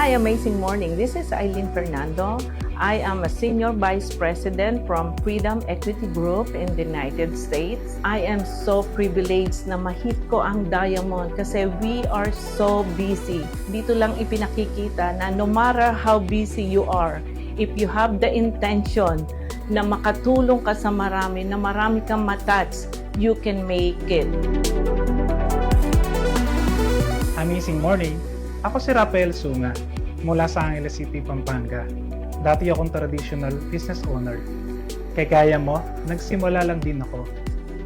Hi, Amazing Morning. This is Eileen Fernando. I am a Senior Vice President from Freedom Equity Group in the United States. I am so privileged na ma-hit ko ang Diamond kasi we are so busy. Dito lang ipinakikita na no matter how busy you are, if you have the intention na makatulong ka sa marami, na marami kang matouch, you can make it. Amazing morning! Ako si Rafael Sunga mula sa Angeles City, Pampanga. Dati akong traditional business owner. Kaya mo, nagsimula lang din ako.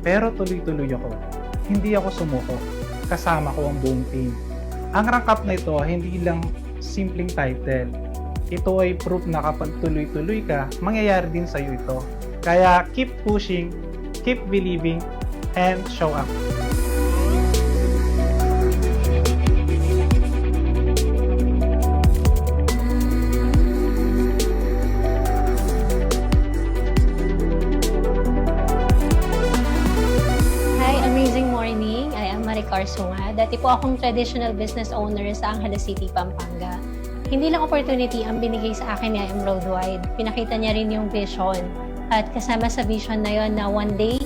Pero tuloy-tuloy ako. Hindi ako sumuko. Kasama ko ang buong team. Ang rank up na ito, hindi lang simpleng title. Ito ay proof na kapag tuloy-tuloy ka, mangyayari din sa'yo ito. Kaya keep pushing, keep believing, and show up. Sunga. Dati po akong traditional business owner sa Angeles City, Pampanga. Hindi lang opportunity ang binigay sa akin ni IM Worldwide. Pinakita niya rin yung vision. At kasama sa vision na yon na one day,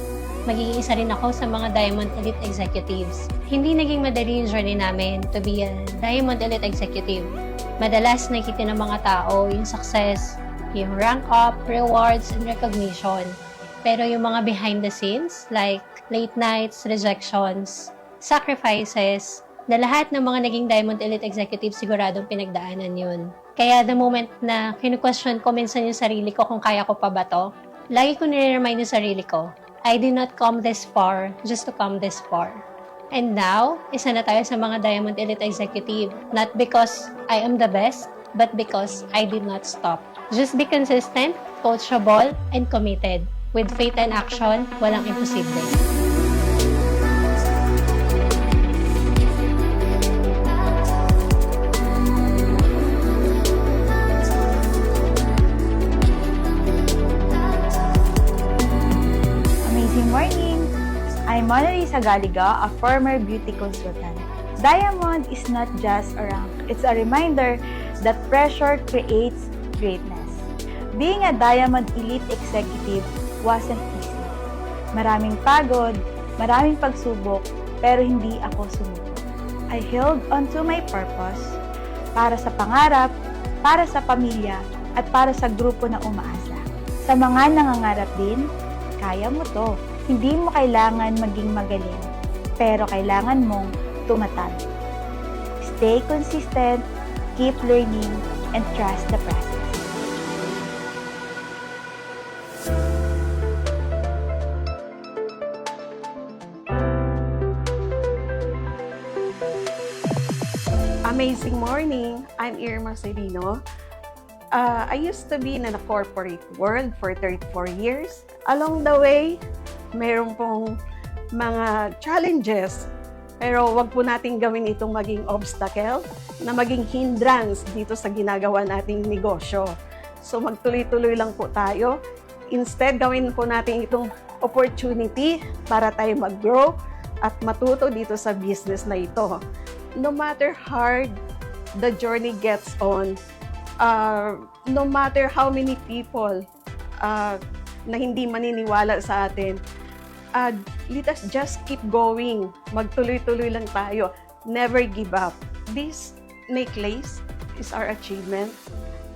magiging isa rin ako sa mga Diamond Elite Executives. Hindi naging madali yung journey namin to be a Diamond Elite Executive. Madalas nakikita ng mga tao yung success, yung rank up, rewards, and recognition. Pero yung mga behind the scenes, like late nights, rejections, sacrifices, na lahat ng mga naging Diamond Elite Executive siguradong pinagdaanan yun. Kaya the moment na kinu-question ko minsan yung sarili ko kung kaya ko pa ba to, lagi ko nire-remind yung sarili ko, I did not come this far just to come this far. And now, isa na tayo sa mga Diamond Elite Executive, not because I am the best, but because I did not stop. Just be consistent, coachable, and committed. With faith and action, walang imposible. I'm Mona Lisa Galiga, a former beauty consultant. Diamond is not just a rank, it's a reminder that pressure creates greatness. Being a Diamond Elite Executive wasn't easy. Maraming pagod, maraming pagsubok, pero hindi ako sumuko. I held onto my purpose para sa pangarap, para sa pamilya, at para sa grupo na umaasa. Sa mga nangangarap din, kaya mo to. Hindi mo kailangan maging magaling, pero kailangan mong tumatag. Stay consistent, keep learning, and trust the process. Amazing morning! I'm Irma Serino. I used to be in the corporate world for 34 years. Along the way, mayroon pong mga challenges, pero wag po natin gawin itong maging obstacle, na maging hindrance dito sa ginagawa nating negosyo. So magtuloy-tuloy lang po tayo. Instead, gawin po natin itong opportunity para tayo mag-grow at matuto dito sa business na ito. No matter hard the journey gets on, no matter how many people na hindi maniniwala sa atin, let us just keep going. Magtuloy-tuloy lang tayo. Never give up. This necklace is our achievement,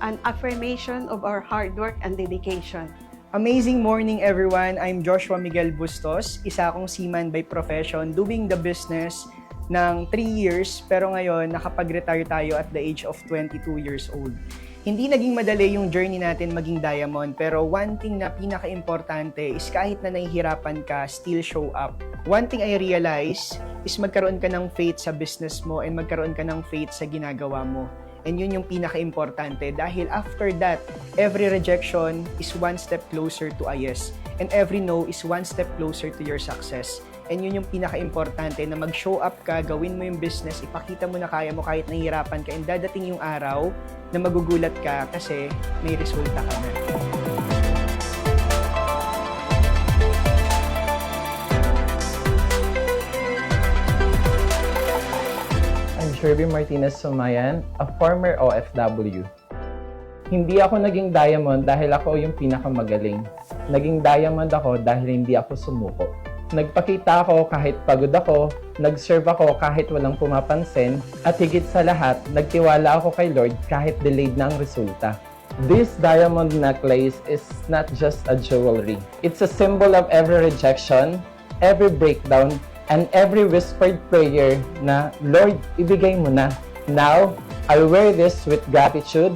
an affirmation of our hard work and dedication. Amazing morning, everyone. I'm Joshua Miguel Bustos, isa akong seaman by profession, doing the business ng 3 years, pero ngayon nakapag-retire tayo at the age of 22 years old. Hindi naging madali yung journey natin maging Diamond, pero one thing na pinaka-importante is kahit na nahihirapan ka, still show up. One thing I realize is magkaroon ka ng faith sa business mo and magkaroon ka ng faith sa ginagawa mo. And yun yung pinaka-importante dahil after that, every rejection is one step closer to a yes. And every no is one step closer to your success. And yun yung pinaka-importante na mag-show up ka, gawin mo yung business, ipakita mo na kaya mo kahit nahihirapan ka, and dadating yung araw na magugulat ka kasi may resulta ka na. I'm Sherby Martinez Sumayan, a former OFW. Hindi ako naging diamond dahil ako yung pinakamagaling. Naging diamond ako dahil hindi ako sumuko. Nagpakita ako kahit pagod ako, nag-serve ako kahit walang pumapansin, at higit sa lahat, nagtiwala ako kay Lord kahit delayed na ang resulta. This diamond necklace is not just a jewelry. It's a symbol of every rejection, every breakdown, and every whispered prayer na, Lord, ibigay mo na. Now, I wear this with gratitude,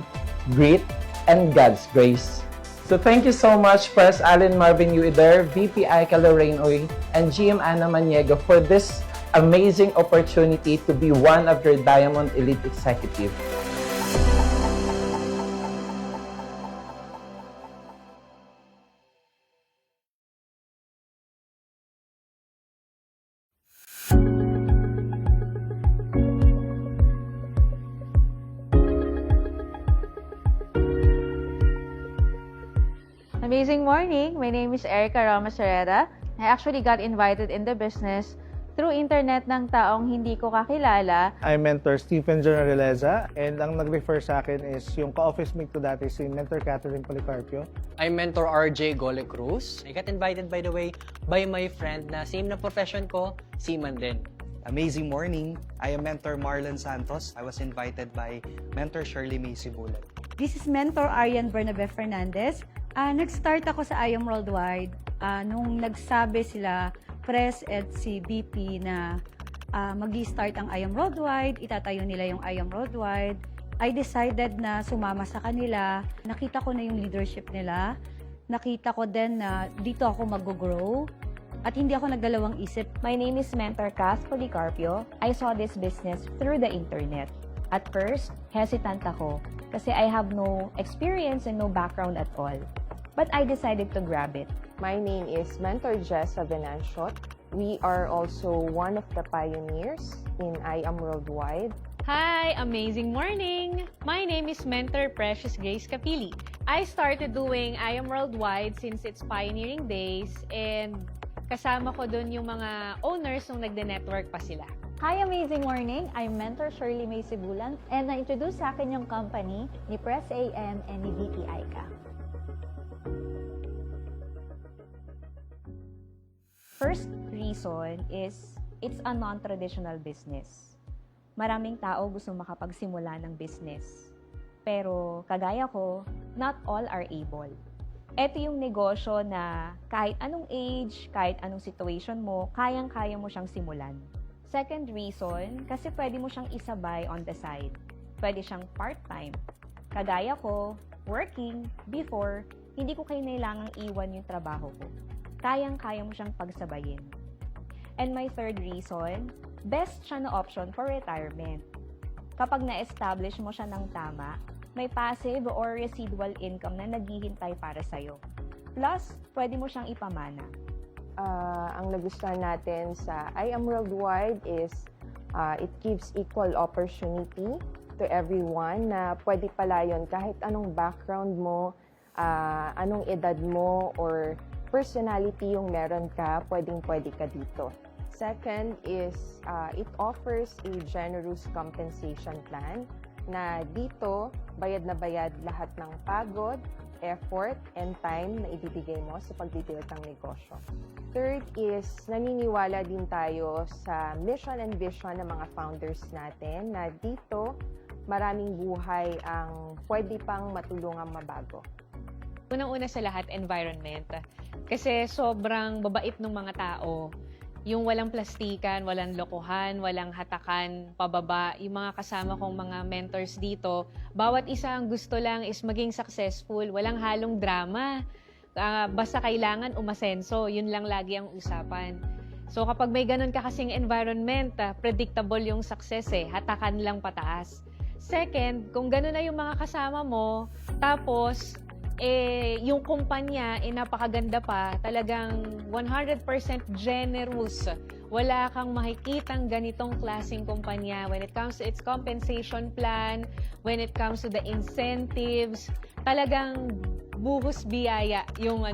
grit, and God's grace. So thank you so much, Press Allen Marvin Uider, VP Aika Lorraine Uy, and GM Ana Maniego for this amazing opportunity to be one of your Diamond Elite Executive. Amazing morning! My name is Erica Ramos Herrera. I actually got invited in the business through internet ng taong hindi ko kakilala. I mentor Stephen Generaleza, and ang nag-refer sa akin is yung ka-office mate ko dati, si Mentor Catherine Policarpio. I mentor RJ Gole Cruz. I got invited, by the way, by my friend na same na profession ko, seaman din. Amazing morning! I am Mentor Marlon Santos. I was invited by Mentor Shirley May Sibulan. This is Mentor Arian Bernabe Fernandez. Nag-start ako sa IAM Worldwide nung nagsabi sila, Press at si BP na mag-start ang IAM Worldwide, itatayo nila yung IAM Worldwide. I decided na sumama sa kanila. Nakita ko na yung leadership nila. Nakita ko din na dito ako mag-grow. At hindi ako nagdalawang isip. My name is Mentor Kath Policarpio. I saw this business through the internet. At first, hesitant ako kasi I have no experience and no background at all. But I decided to grab it. My name is Mentor Jess Venantiot. We are also one of the pioneers in IAM Worldwide. Hi! Amazing morning! My name is Mentor Precious Grace Capili. I started doing IAM Worldwide since its pioneering days, and kasama ko dun yung mga owners nung nagde-network pa sila. Hi, amazing morning! I'm Mentor Shirley May Sibulan, and na-introduce sa akin yung company ni Press AM and ni VP Aika. First reason is it's a non-traditional business. Maraming tao gusto makapagsimula ng business. Pero kagaya ko, not all are able. Ito yung negosyo na kahit anong age, kahit anong situation mo, kayang-kaya mo siyang simulan. Second reason, kasi pwede mo siyang isabay on the side. Pwede siyang part-time. Kagaya ko, working, before, hindi ko kailangang iwan yung trabaho ko. Kayang-kaya mo siyang pagsabayin. And my third reason, best siya na option for retirement. Kapag na-establish mo siya ng tama, may passive or residual income na naghihintay para sa'yo. Plus, pwede mo siyang ipamana. Ang nagustuhan natin sa IAM Worldwide is it gives equal opportunity to everyone na pwede pala yun kahit anong background mo, anong edad mo, or personality yung meron ka, pwedeng-pwede ka dito. Second is, it offers a generous compensation plan na dito, bayad na bayad lahat ng pagod, effort, and time na ibibigay mo sa pagbibuild ng negosyo. Third is, naniniwala din tayo sa mission and vision ng mga founders natin na dito, maraming buhay ang pwede pang matulungang mabago. Unang-una sa lahat, environment. Kasi sobrang babait ng mga tao. Yung walang plastikan, walang lokohan, walang hatakan, pababa. Yung mga kasama kong mga mentors dito, bawat isa ang gusto lang is maging successful. Walang halong drama. Basta kailangan umasenso. Yun lang lagi ang usapan. So kapag may ganun ka kasing environment, predictable yung success eh. Hatakan lang pataas. Second, kung ganun na yung mga kasama mo, tapos yung kumpanya, napakaganda pa, talagang 100% generous. Wala kang makikitang ganitong klaseng kumpanya when it comes to its compensation plan, when it comes to the incentives, talagang buhos biyaya yung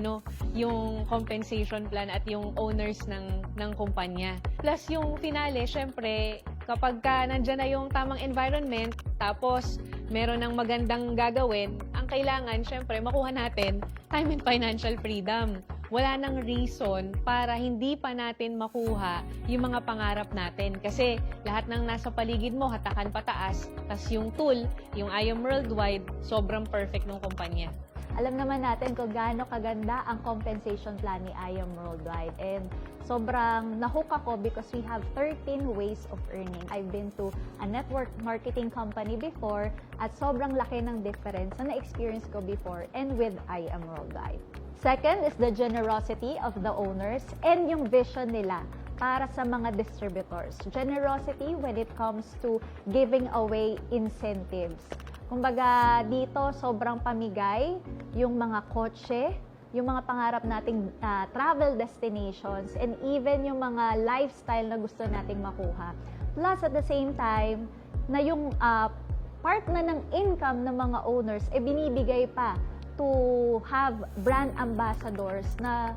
yung compensation plan at yung owners ng kumpanya. Plus yung finale, syempre, kapag ka nandyan na yung tamang environment, tapos meron ng magandang gagawin, ang kailangan, syempre, makuha natin time and financial freedom. Wala nang reason para hindi pa natin makuha yung mga pangarap natin. Kasi lahat ng nasa paligid mo, hatakan pataas, tas yung tool, yung I Am Worldwide, sobrang perfect ng kumpanya. Alam naman natin kung gaano kaganda ang compensation plan ni I Am Worldwide. And sobrang nahook ako because we have 13 ways of earning. I've been to a network marketing company before at sobrang laki ng difference na na-experience ko before and with I Am Worldwide. Second is the generosity of the owners and yung vision nila para sa mga distributors. Generosity when it comes to giving away incentives. Kumbaga, dito sobrang pamigay yung mga kotse, yung mga pangarap nating travel destinations, and even yung mga lifestyle na gusto nating makuha. Plus, at the same time, na yung part na ng income ng mga owners, binibigay pa to have brand ambassadors na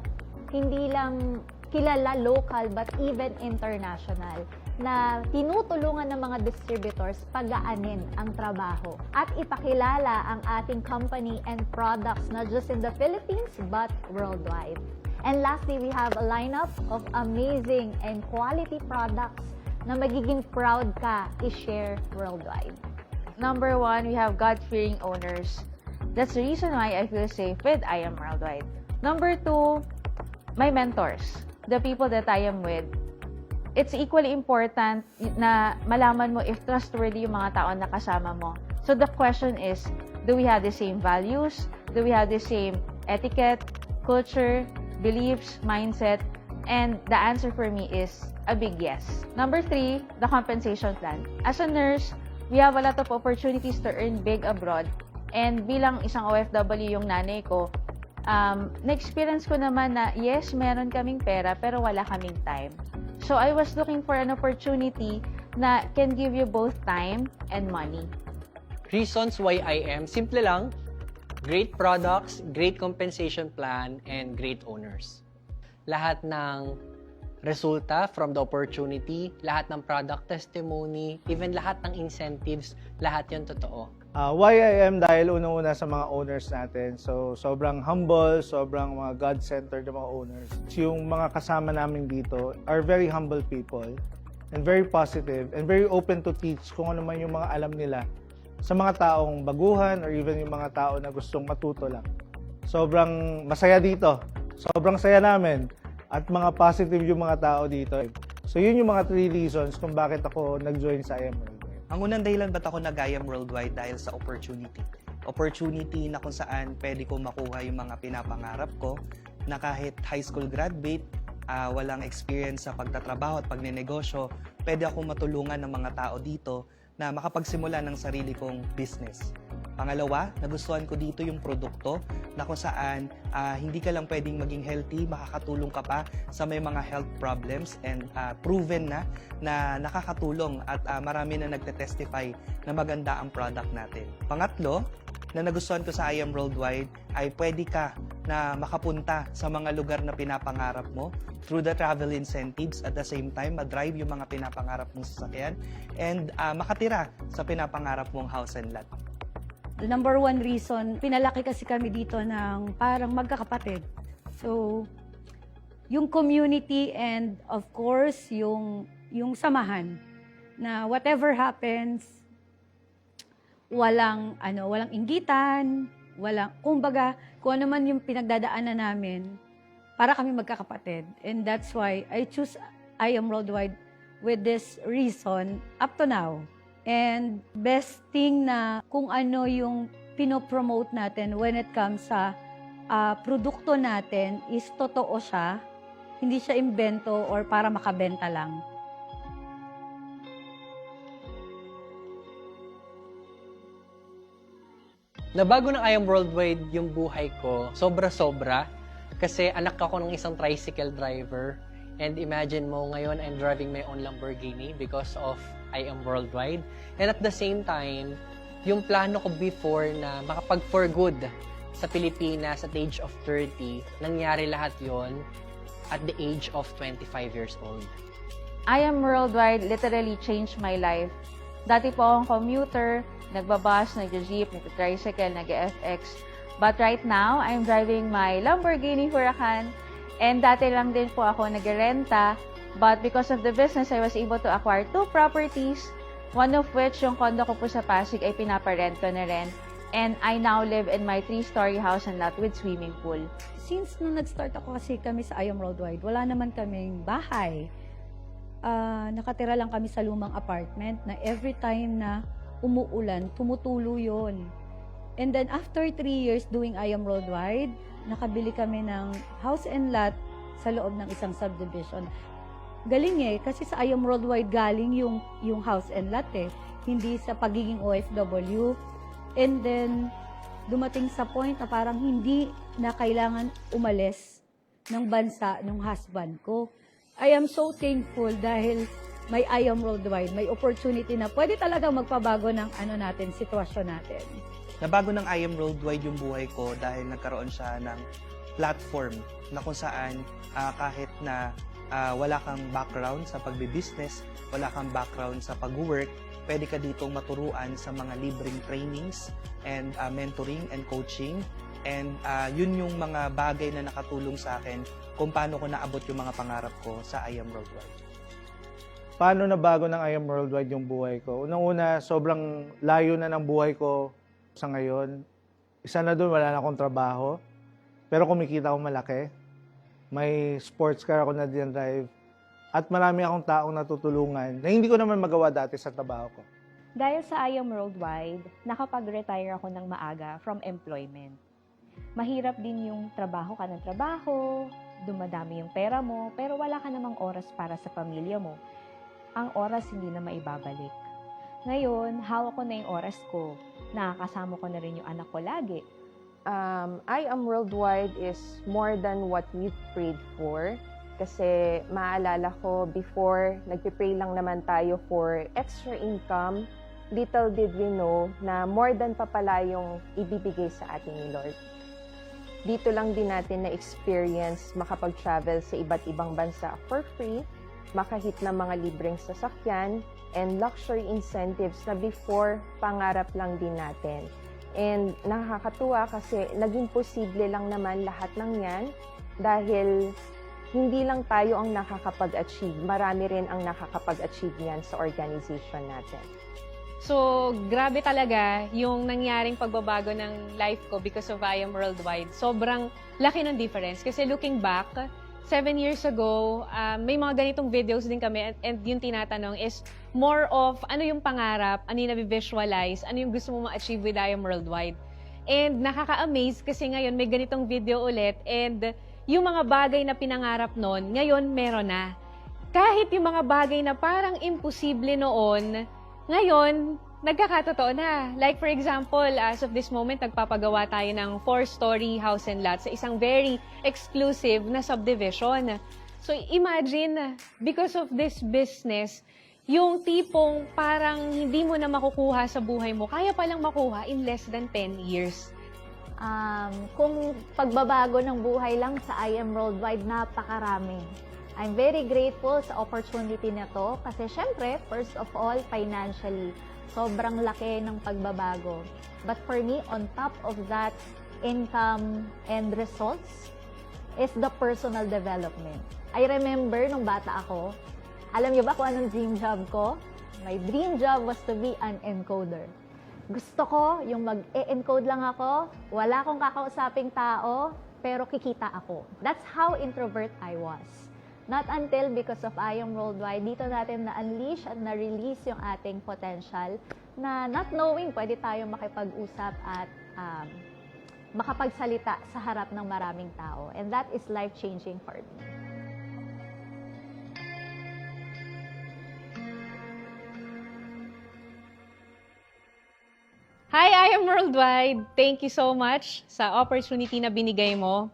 hindi lang kilala local but even international, na tinutulungan ng mga distributors pagaanin ang trabaho at ipakilala ang ating company and products not just in the Philippines but worldwide. And lastly, we have a lineup of amazing and quality products na magiging proud ka i-share worldwide. Number 1, we have God-fearing owners. That's the reason why I feel safe with I Am Worldwide. Number 2, my mentors, the people that I am with. It's equally important na malaman mo if trustworthy yung mga tao na kasama mo. So the question is, do we have the same values? Do we have the same etiquette, culture, beliefs, mindset? And the answer for me is a big yes. Number 3, the compensation plan. As a nurse, we have a lot of opportunities to earn big abroad. And bilang isang OFW yung nanay ko, na-experience ko naman na yes, meron kaming pera pero wala kaming time. So I was looking for an opportunity na can give you both time and money. Reasons why I am, simple lang, great products, great compensation plan, and great owners. Lahat ng resulta from the opportunity, lahat ng product testimony, even lahat ng incentives, lahat yun totoo. Why I am dahil unang-una sa mga owners natin. So, sobrang humble, sobrang mga God-centered na mga owners. Yung mga kasama namin dito are very humble people and very positive and very open to teach kung ano man yung mga alam nila sa mga taong baguhan or even yung mga tao na gustong matuto lang. Sobrang masaya dito. Sobrang saya namin at mga positive yung mga tao dito. So, yun yung mga 3 reasons kung bakit ako nag-join sa I Am Worldwide. Ang unang dahilan ba't ako nag-I Am Worldwide dahil sa opportunity. Opportunity na kung saan pwede ko makuha yung mga pinapangarap ko na kahit high school graduate, walang experience sa pagtatrabaho at pagnenegosyo, pwede akong matulungan ng mga tao dito na makapagsimula ng sarili kong business. Pangalawa, nagustuhan ko dito yung produkto na kung saan hindi ka lang pwedeng maging healthy, makakatulong ka pa sa may mga health problems and proven na nakakatulong at marami na nagte-testify na maganda ang product natin. Pangatlo, na nagustuhan ko sa I Am Worldwide ay pwede ka na makapunta sa mga lugar na pinapangarap mo through the travel incentives, at the same time ma-drive yung mga pinapangarap mong sasakyan and makatira sa pinapangarap mong house and lot. The number 1 reason, pinalaki kasi kami dito ng parang magkakapatid. So, yung community and of course, yung samahan na whatever happens, walang inggitan, kumbaga, kung ano man yung pinagdadaanan namin, para kami magkakapatid. And that's why I choose I Am Worldwide with this reason up to now. And best thing na kung ano yung pinopromote natin when it comes sa produkto natin is totoo siya, hindi siya imbento or para makabenta lang. Nabago ng I Am Worldwide yung buhay ko, sobra-sobra. Kasi anak ako ng isang tricycle driver. And imagine mo, ngayon I'm driving my own Lamborghini because of I Am Worldwide. And at the same time, yung plano ko before na makapag-for good sa Pilipinas at the age of 30, nangyari lahat yon at the age of 25 years old. I Am Worldwide literally changed my life. Dati po akong commuter, nagbabus, nag-jeep, nag-tricycle, nag-FX. But right now, I'm driving my Lamborghini Huracan. And dati lang din po ako nag-renta. But because of the business, I was able to acquire 2 properties. One of which, yung condo ko po sa Pasig, ay pinaparent ko na rin. And I now live in my 3-story house and lot with swimming pool. Since nung nag-start ako kasi kami sa I Am Worldwide, wala naman kaming bahay. Nakatira lang kami sa lumang apartment na every time na umuulan, tumutulo yun. And then after 3 years doing I Am Worldwide, nakabili kami ng house and lot sa loob ng isang subdivision. Galing kasi sa I Am Worldwide galing yung house and lot hindi sa pagiging OFW. And then, dumating sa point na parang hindi na kailangan umalis ng bansa ng husband ko. I am so thankful dahil may I Am Worldwide, may opportunity na pwede talaga magpabago ng natin, sitwasyon natin. Nabago ng I Am Worldwide yung buhay ko dahil nagkaroon siya ng platform na kung saan kahit na wala kang background sa pagbe-business, wala kang background sa pag-work, pwede ka ditong maturuan sa mga libreng trainings and mentoring and coaching. And yun yung mga bagay na nakatulong sa akin kung paano ko naabot yung mga pangarap ko sa I Am Worldwide. Paano nabago ng I Am Worldwide yung buhay ko? Unang-una, sobrang layo na ng buhay ko sa ngayon. Isa na doon, wala na akong trabaho. Pero kumikita akong malaki. May sports car ako na din-drive. At marami akong taong natutulungan na hindi ko naman magawa dati sa trabaho ko. Dahil sa I Am Worldwide, nakapag-retire ako ng maaga from employment. Mahirap din yung trabaho ka ng trabaho, dumadami yung pera mo, pero wala ka namang oras para sa pamilya mo. Ang oras hindi na maibabalik. Ngayon, hawak ko na yung oras ko. Nakakasama ko na rin yung anak ko lagi. I Am Worldwide is more than what we've prayed for. Kasi maalala ko, before, nagpipray lang naman tayo for extra income. Little did we know na more than pa pala yung ibibigay sa atin ni Lord. Dito lang din natin na-experience makapag-travel sa iba't ibang bansa for free, makahit ng mga libreng sasakyan, and luxury incentives na before, pangarap lang din natin. And nakakatuwa kasi naging posible lang naman lahat ng yan dahil hindi lang tayo ang nakakapag-achieve, marami rin ang nakakapag-achieve yan sa organization natin. So, grabe talaga yung nangyaring pagbabago ng life ko because of I Am Worldwide. Sobrang laki ng difference. Kasi looking back, 7 years ago, may mga ganitong videos din kami and yung tinatanong is more of ano yung pangarap, ano yung nabivisualize, ano yung gusto mo ma-achieve with I Am Worldwide. And nakaka-amaze kasi ngayon may ganitong video ulit and yung mga bagay na pinangarap noon, ngayon meron na. Kahit yung mga bagay na parang imposible noon, ngayon, nagkakatotoo na. Like for example, as of this moment, nagpapagawa tayo ng 4-story house and lot sa isang very exclusive na subdivision. So imagine, because of this business, yung tipong parang hindi mo na makukuha sa buhay mo, kaya palang makuha in less than 10 years. Kung pagbabago ng buhay lang sa I Am Worldwide, napakarami. I'm very grateful sa opportunity na to kasi syempre, first of all, financially, sobrang laki ng pagbabago. But for me, on top of that income and results is the personal development. I remember nung bata ako, alam niyo ba kung anong dream job ko? My dream job was to be an encoder. Gusto ko yung mag-e-encode lang ako, wala akong kakausaping tao, pero kikita ako. That's how introvert I was. Not until because of I Am Worldwide, dito natin na-unleash at na-release yung ating potential na not knowing pwede tayong makipag-usap at makapagsalita sa harap ng maraming tao. And that is life-changing for me. Hi, I Am Worldwide! Thank you so much sa opportunity na binigay mo.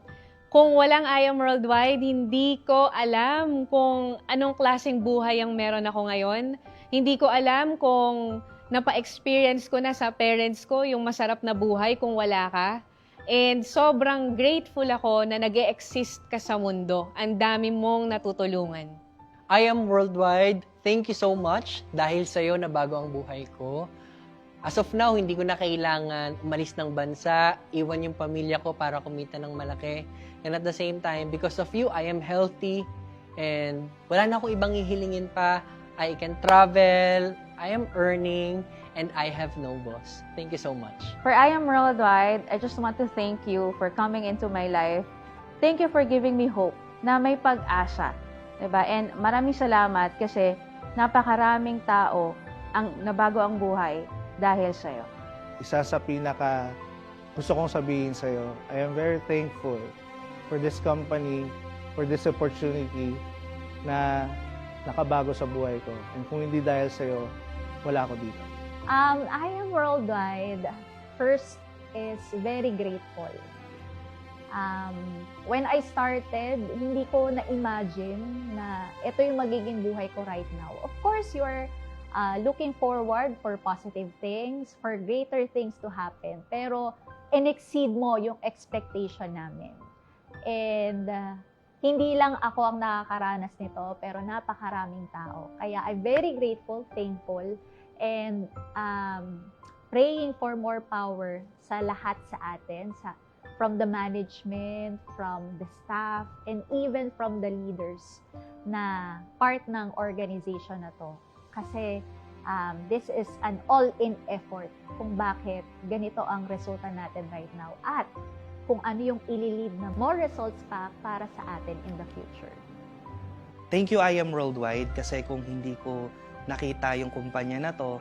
Kung walang I Am Worldwide, hindi ko alam kung anong klaseng buhay ang meron ako ngayon. Hindi ko alam kung napa-experience ko na sa parents ko yung masarap na buhay kung wala ka. And sobrang grateful ako na nag-e-exist ka sa mundo. Ang dami mong natutulungan. I am Worldwide. Thank you so much dahil sa'yo nabago ang buhay ko. As of now, hindi ko na kailangan umalis ng bansa, iwan yung pamilya ko para kumita ng malaki. And at the same time, because of you, I am healthy and wala na akong ibang hihilingin pa. I can travel, I am earning, and I have no boss. Thank you so much. For I Am Worldwide, I just want to thank you for coming into my life. Thank you for giving me hope na may pag-asa. Diba? And maraming salamat kasi napakaraming tao ang nabago ang buhay dahil sa'yo. Isa sa pinaka gusto kong sabihin sa'yo, I am very thankful for this company, for this opportunity na nakabago sa buhay ko. And kung hindi dahil sa'yo, wala ako dito. I Am Worldwide, first, is very grateful. When I started, hindi ko na-imagine na ito yung magiging buhay ko right now. Of course, you're looking forward for positive things, for greater things to happen. Pero, in-exceed mo yung expectation namin. And, hindi lang ako ang nakakaranas nito, pero napakaraming tao. Kaya, I'm very grateful, thankful, and praying for more power sa lahat sa atin, from the management, from the staff, and even from the leaders na part ng organization na to. Kasi this is an all-in effort kung bakit ganito ang resulta natin right now at kung ano yung ililid na more results pa para sa atin in the future. Thank you, I Am Worldwide, kasi kung hindi ko nakita yung kumpanya na to,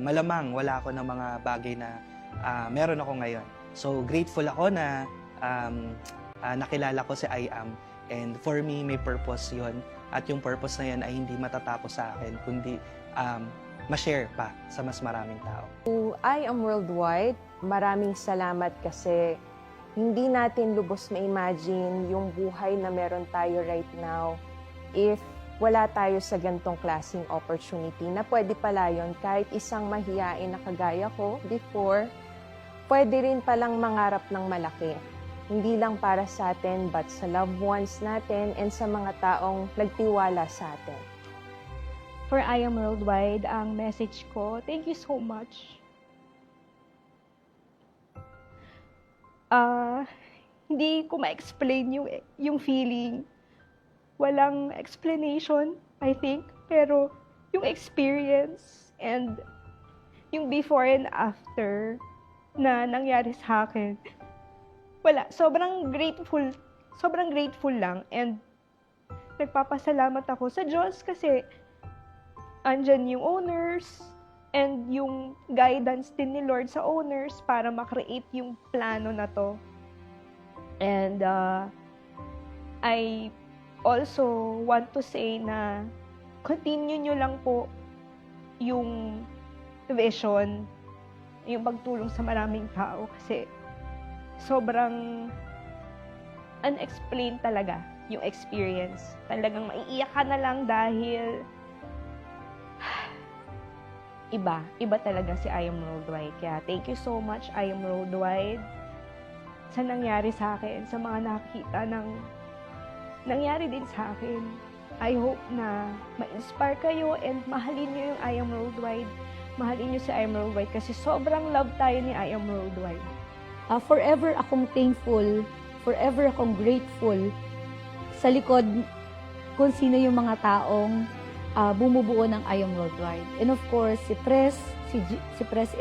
malamang wala ako ng mga bagay na meron ako ngayon. So, grateful ako na nakilala ko si I Am. And for me, may purpose yon. At yung purpose na yan ay hindi matatapos sa akin, kundi ma-share pa sa mas maraming tao. To I Am Worldwide, maraming salamat kasi hindi natin lubos ma-imagine yung buhay na meron tayo right now if wala tayo sa gantong klaseng opportunity na pwede pala yun kahit isang mahiyain na kagaya ko before, pwede rin palang mangarap ng malaki. Hindi lang para sa atin, but sa loved ones natin and sa mga taong nagtiwala sa atin. For I Am Worldwide, ang message ko, thank you so much. Hindi ko ma-explain yung feeling. Walang explanation, I think. Pero yung experience and yung before and after na nangyari sa akin, wala. Sobrang grateful lang. And nagpapasalamat ako sa Diyos kasi andyan yung owners and yung guidance din ni Lord sa owners para makreate yung plano na to. And I also want to say na continue nyo lang po yung vision, yung pagtulong sa maraming tao kasi sobrang unexplained talaga yung experience. Talagang maiiyak ka na lang dahil iba talaga si I Am Worldwide. Kaya thank you so much, I Am Worldwide, sa nangyari sa akin, sa mga nakikita ng nangyari din sa akin. I hope na ma-inspire kayo and mahalin nyo yung I Am Worldwide. Mahalin nyo si I Am Worldwide kasi sobrang love tayo ni I Am Worldwide. Forever akong thankful, forever akong grateful sa likod kung sino yung mga taong bumubuo ng I Am Worldwide. And of course, si Press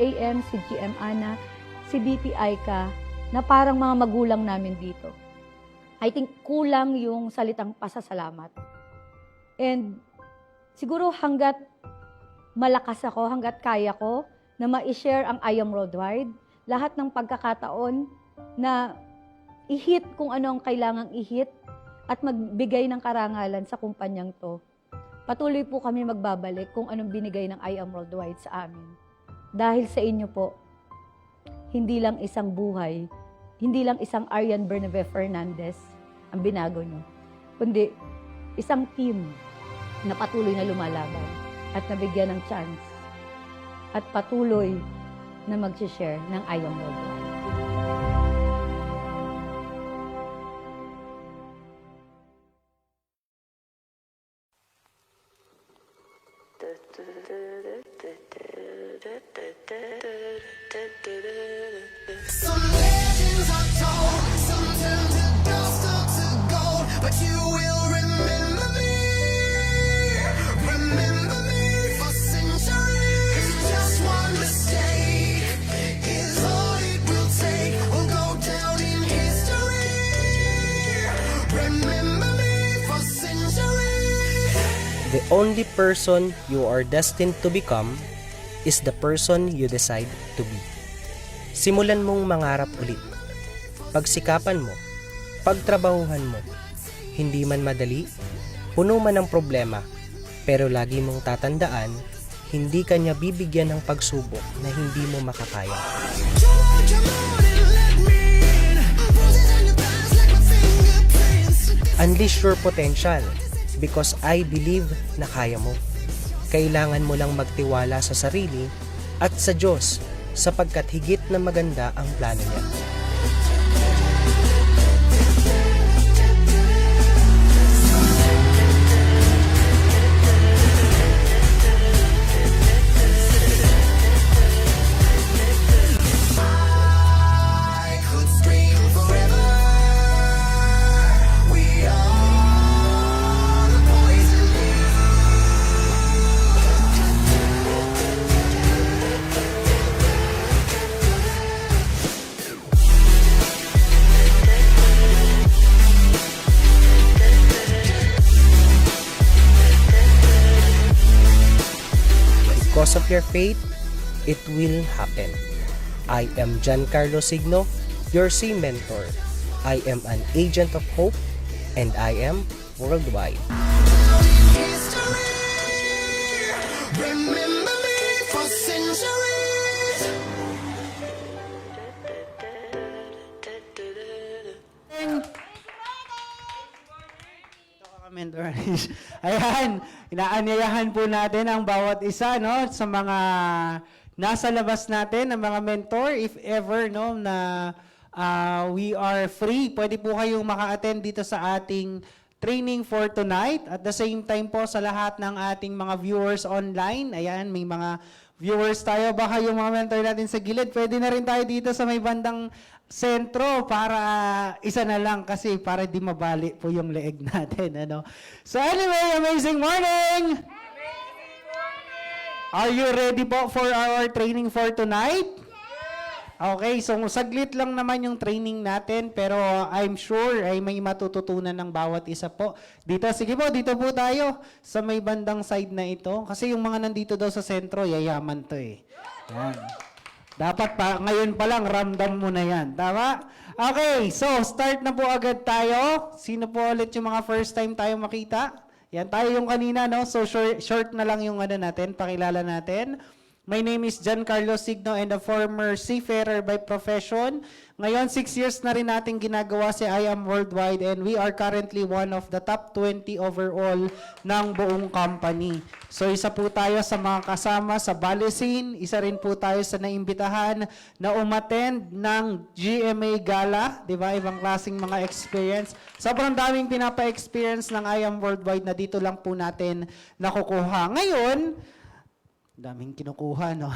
AM, si GM Ana, si BP Aika, na parang mga magulang namin dito. I think kulang yung salitang pasasalamat. And siguro hanggat malakas ako, hanggat kaya ko na ma-share ang I Am Worldwide, lahat ng pagkakataon na i-hit kung ano ang kailangang i-hit at magbigay ng karangalan sa kumpanyang to. Patuloy po kami magbabalik kung anong binigay ng I Am Worldwide sa amin. Dahil sa inyo po, hindi lang isang buhay, hindi lang isang Arian Bernabe Fernandez ang binago nyo, kundi isang team na patuloy na lumalaban at nabigyan ng chance at patuloy na mag-share ng I Am Worldwide. Some legends are told, some turn to dust or to gold, but you will remember me for centuries. Just one mistake is all it will take. We'll go down in history. Remember me for centuries. The only person you are destined to become is the person you decide to be. Simulan mong mangarap ulit. Pagsikapan mo, pagtrabahuhan mo. Hindi man madali, puno man ng problema, pero lagi mong tatandaan, hindi ka niya bibigyan ng pagsubok na hindi mo makakaya. Unleash your potential because I believe na kaya mo. Kailangan mo lang magtiwala sa sarili at sa Diyos sapagkat higit na maganda ang plano niya. I could scream forever. We are the poison. Because of your faith, it will happen. I am Giancarlo Signo, your C mentor. I am an agent of hope and I am worldwide. Remember me for centuries. Mentor. Ayan, inaanyayahan po natin ang bawat isa, no, sa mga nasa labas natin, ng mga mentor, if ever, no, na we are free, pwede po kayong maka-attend dito sa ating training for tonight. At the same time po sa lahat ng ating mga viewers online, ayan, may mga viewers tayo, baka yung mga mentor natin sa gilid, pwede na rin tayo dito sa may bandang sentro para isa na lang kasi para di mabali po yung leeg natin, ano. So anyway, amazing morning! Are you ready po for our training for tonight? Okay, so saglit lang naman yung training natin pero I'm sure ay may matututunan ng bawat isa po. Dito, sige po, dito po tayo sa may bandang side na ito kasi yung mga nandito daw sa sentro, yayaman to eh. Yan. Dapat pa, ngayon pa lang, ramdam mo na yan. Tama? Okay, so start na po agad tayo. Sino po ulit yung mga first time tayo makita? Yan, tayo yung kanina, no? So short na lang yung ano natin, pakilala natin. My name is Giancarlo Signo and a former seafarer by profession. Ngayon, 6 years na rin natin ginagawa si I Am Worldwide and we are currently one of the top 20 overall ng buong company. So, isa po tayo sa mga kasama sa Balisin. Isa rin po tayo sa naimbitahan na umattend ng GMA Gala. Diba? Ibang klaseng mga experience. Sobrang daming pinapa-experience ng I Am Worldwide na dito lang po natin nakukuha. Ngayon, daming kinukuha, no?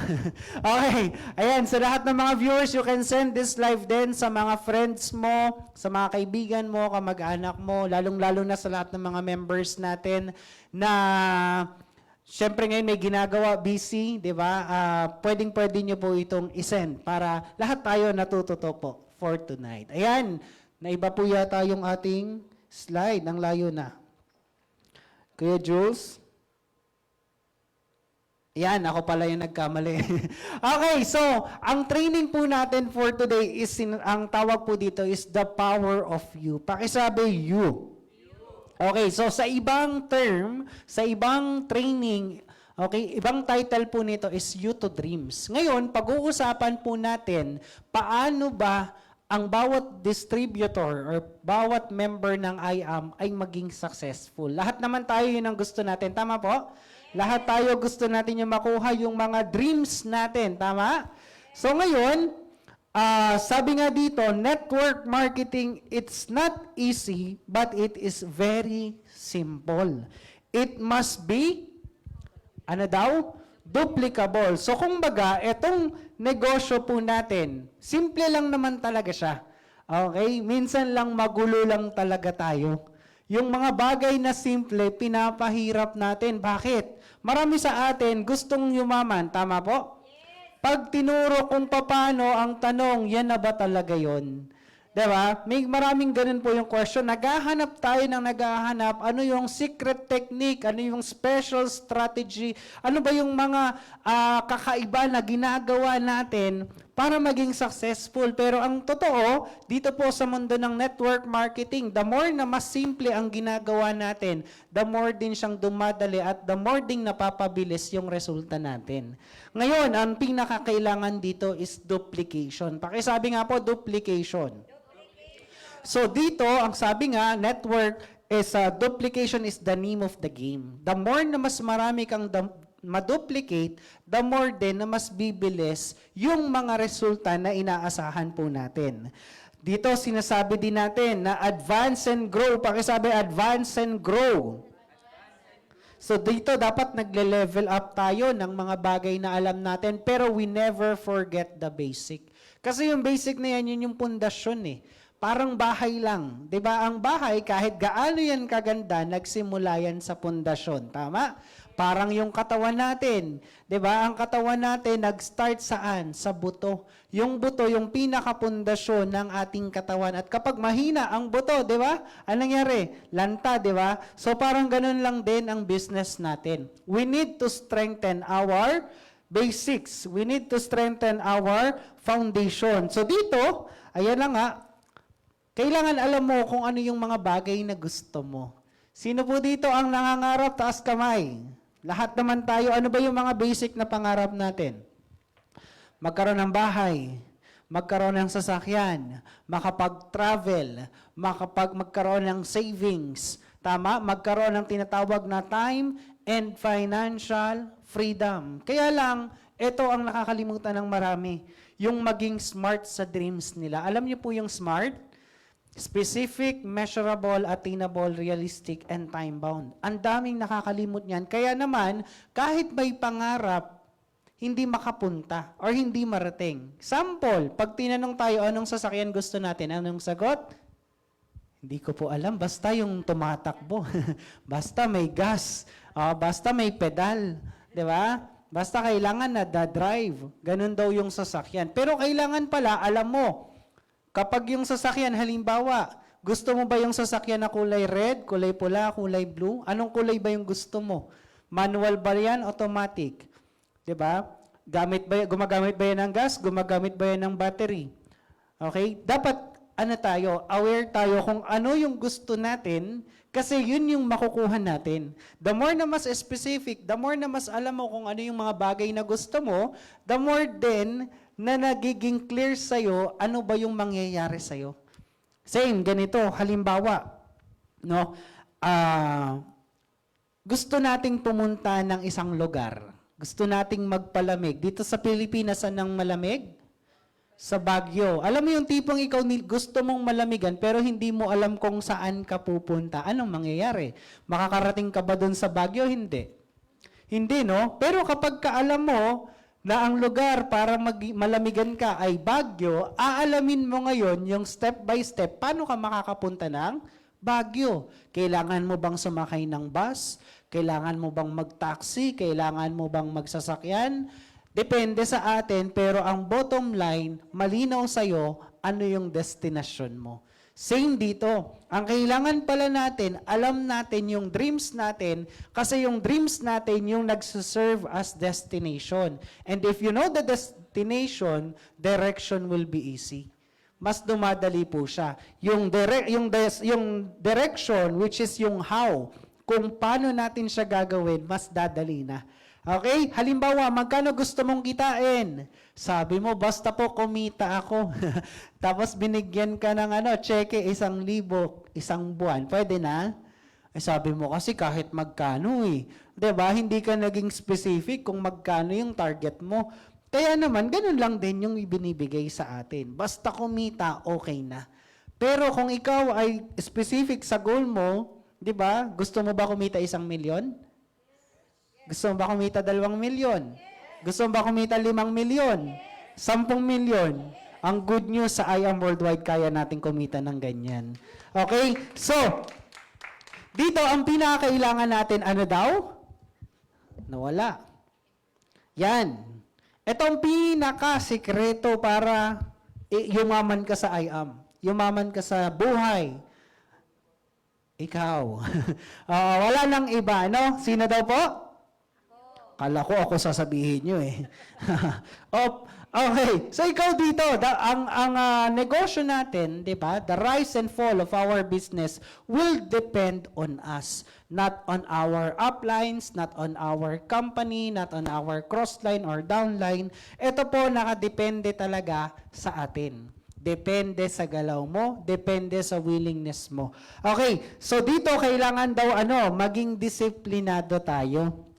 Okay. Ayan, sa lahat ng mga viewers, you can send this live din sa mga friends mo, sa mga kaibigan mo, kamag-anak mo, lalong-lalo na sa lahat ng mga members natin na syempre ngayon may ginagawa, busy, di ba? Pwedeng-pwede nyo po itong isend para lahat tayo natututo po for tonight. Ayan, naiba po yata yung ating slide. Ang layo na. Kuya Jules? Yan, ako pala yung nagkamali. Okay, so, ang training po natin for today is, ang tawag po dito is the power of you. Pakisabi, you. Okay, so sa ibang term, sa ibang training, okay, ibang title po nito is You to Dreams. Ngayon, pag-uusapan po natin, paano ba ang bawat distributor or bawat member ng IAM ay maging successful. Lahat naman tayo yun ang gusto natin. Tama po? Lahat tayo gusto natin yung makuha yung mga dreams natin. Tama? So ngayon, sabi nga dito, network marketing, it's not easy, but it is very simple. It must be Ano daw? Duplicable. So kumbaga, etong negosyo po natin, simple lang naman talaga siya. Okay? Minsan lang magulo lang talaga tayo. Yung mga bagay na simple, pinapahirap natin. Bakit? Marami sa atin gustong yumaman. Tama po? Pag tinuro kung paano, ang tanong, yan na ba talaga yon? Diba? May maraming ganun po yung question. Naghahanap tayo ng naghahanap. Ano yung secret technique? Ano yung special strategy? Ano ba yung mga kakaiba na ginagawa natin para maging successful? Pero ang totoo, dito po sa mundo ng network marketing, the more na mas simple ang ginagawa natin, the more din siyang dumadali at the more ding napapabilis yung resulta natin. Ngayon, ang pinakakailangan dito is duplication. Pakisabi nga po, duplication. So dito, ang sabi nga, network is duplication is the name of the game. The more na mas marami kang ma-duplicate, the more din na mas bibilis yung mga resulta na inaasahan po natin. Dito, sinasabi din natin na advance and grow. Pakisabi, advance and grow. So dito, dapat nagle-level up tayo ng mga bagay na alam natin, pero we never forget the basic. Kasi yung basic na yan, yun yung pundasyon eh. Parang bahay lang. 'Di ba? Ang bahay, kahit gaano yan kaganda, nagsimula yan sa pundasyon. Tama? Parang yung katawan natin. 'Di ba? Ang katawan natin, nag-start saan? Sa buto. Yung buto, yung pinakapundasyon ng ating katawan. At kapag mahina ang buto, 'di ba? Anong nangyari? Lanta, 'di ba? So parang ganun lang din ang business natin. We need to strengthen our basics. We need to strengthen our foundation. So dito, ayan lang nga, kailangan alam mo kung ano yung mga bagay na gusto mo. Sino po dito ang nangangarap? Taas kamay. Lahat naman tayo. Ano ba yung mga basic na pangarap natin? Magkaroon ng bahay, magkaroon ng sasakyan, makapag-travel, magkaroon ng savings, tama? Magkaroon ng tinatawag na time and financial freedom. Kaya lang, ito ang nakakalimutan ng marami. Yung maging smart sa dreams nila. Alam niyo po yung SMART? Specific, measurable, attainable, realistic, and time-bound. Ang daming nakakalimot niyan. Kaya naman, kahit may pangarap, hindi makapunta or hindi marating. Sample, pag tinanong tayo anong sasakyan gusto natin, anong sagot? Hindi ko po alam. Basta yung tumatakbo. Basta may gas. Basta may pedal. Di ba? Basta kailangan na da-drive. Ganun daw yung sasakyan. Pero kailangan pala, alam mo, kapag yung sasakyan, halimbawa, gusto mo ba yung sasakyan na kulay red, kulay pula, kulay blue? Anong kulay ba yung gusto mo? Manual ba yan? Automatic? Diba? Gumagamit ba yan ng gas? Gumagamit ba yan ng battery? Okay? Dapat, aware tayo kung ano yung gusto natin kasi yun yung makukuha natin. The more na mas specific, the more na mas alam mo kung ano yung mga bagay na gusto mo, the more din na nagiging clear sa'yo, ano ba yung mangyayari sa'yo. Same, ganito, halimbawa, no, gusto nating pumunta ng isang lugar. Gusto nating magpalamig. Dito sa Pilipinas, saan ang malamig? Sa Baguio. Alam mo yung tipong ikaw gusto mong malamigan, pero hindi mo alam kung saan ka pupunta. Anong mangyayari? Makakarating ka ba doon sa Baguio? Hindi. Hindi, no? Pero kapag kaalam mo, na ang lugar para malamigan ka ay Baguio, aalamin mo ngayon yung step by step, paano ka makakapunta ng Baguio. Kailangan mo bang sumakay ng bus? Kailangan mo bang mag-taxi? Kailangan mo bang magsasakyan? Depende sa atin, pero ang bottom line, malinaw sa'yo, ano yung destination mo. Same dito. Ang kailangan pala natin, alam natin yung dreams natin kasi yung dreams natin yung nagsuserve as destination. And if you know the destination, direction will be easy. Mas dumadali po siya. Yung direction, which is yung how, kung paano natin siya gagawin, mas dadali na. Okay? Halimbawa, magkano gusto mong kitain? Sabi mo, basta po kumita ako. Tapos binigyan ka ng cheque 1,000, isang buwan. Pwede na? Sabi mo kasi kahit magkano eh. 'Di ba? Hindi ka naging specific kung magkano yung target mo. Kaya naman, ganun lang din yung ibinibigay sa atin. Basta kumita, okay na. Pero kung ikaw ay specific sa goal mo, 'di ba? Gusto mo ba kumita 1 milyon? Gusto mo ba kumita 2 milyon? Gusto mo ba kumita 5 milyon? 10 milyon? Ang good news sa I Am Worldwide, kaya natin kumita ng ganyan. Okay? So, dito ang pinakailangan natin, ano daw? Nawala. Yan. Ito ang pinaka-sekreto para yumaman ka sa I Am. Yumaman ka sa buhay. Ikaw. Wala nang iba, no? Sino daw po? Kala ko ako sasabihin nyo eh. Okay, so ikaw dito, ang negosyo natin, di ba, the rise and fall of our business will depend on us. Not on our uplines, not on our company, not on our crossline or downline. Ito po nakadepende talaga sa atin. Depende sa galaw mo, depende sa willingness mo. Okay, so dito kailangan daw maging disiplinado tayo.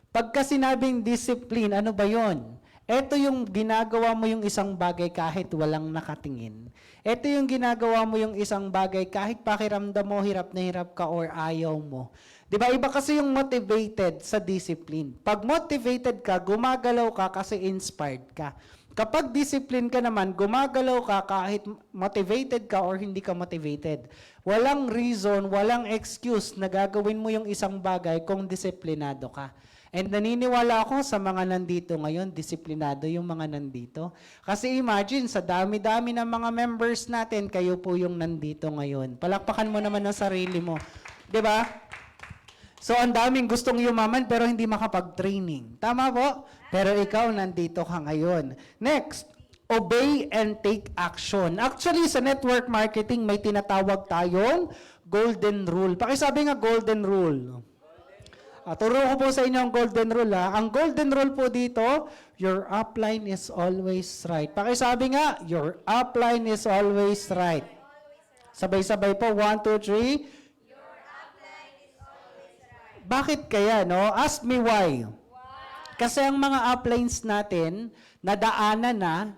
Pagka sinabing discipline, ano ba yon? Ito yung ginagawa mo yung isang bagay kahit walang nakatingin. Ito yung ginagawa mo yung isang bagay kahit pakiramdam mo, hirap na hirap ka or ayaw mo. Diba? Iba kasi yung motivated sa discipline. Pag motivated ka, gumagalaw ka kasi inspired ka. Kapag discipline ka naman, gumagalaw ka kahit motivated ka or hindi ka motivated. Walang reason, walang excuse na gagawin mo yung isang bagay kung disiplinado ka. And naniniwala ako sa mga nandito ngayon, disiplinado yung mga nandito. Kasi imagine, sa dami-dami ng mga members natin, kayo po yung nandito ngayon. Palakpakan mo naman ang sarili mo. 'Di ba? So, ang daming gustong yumaman pero hindi makapag-training. Tama po? Pero ikaw, nandito ka ngayon. Next, obey and take action. Actually, sa network marketing, may tinatawag tayong golden rule. Pakisabi nga golden rule. Turo ko po sa inyo ang golden rule. Ang golden rule po dito, your upline is always right. Pakisabi nga, your upline is always right. Sabay-sabay po, 1, 2, 3. Bakit kaya, no? Ask me why. Kasi ang mga uplines natin, nadaanan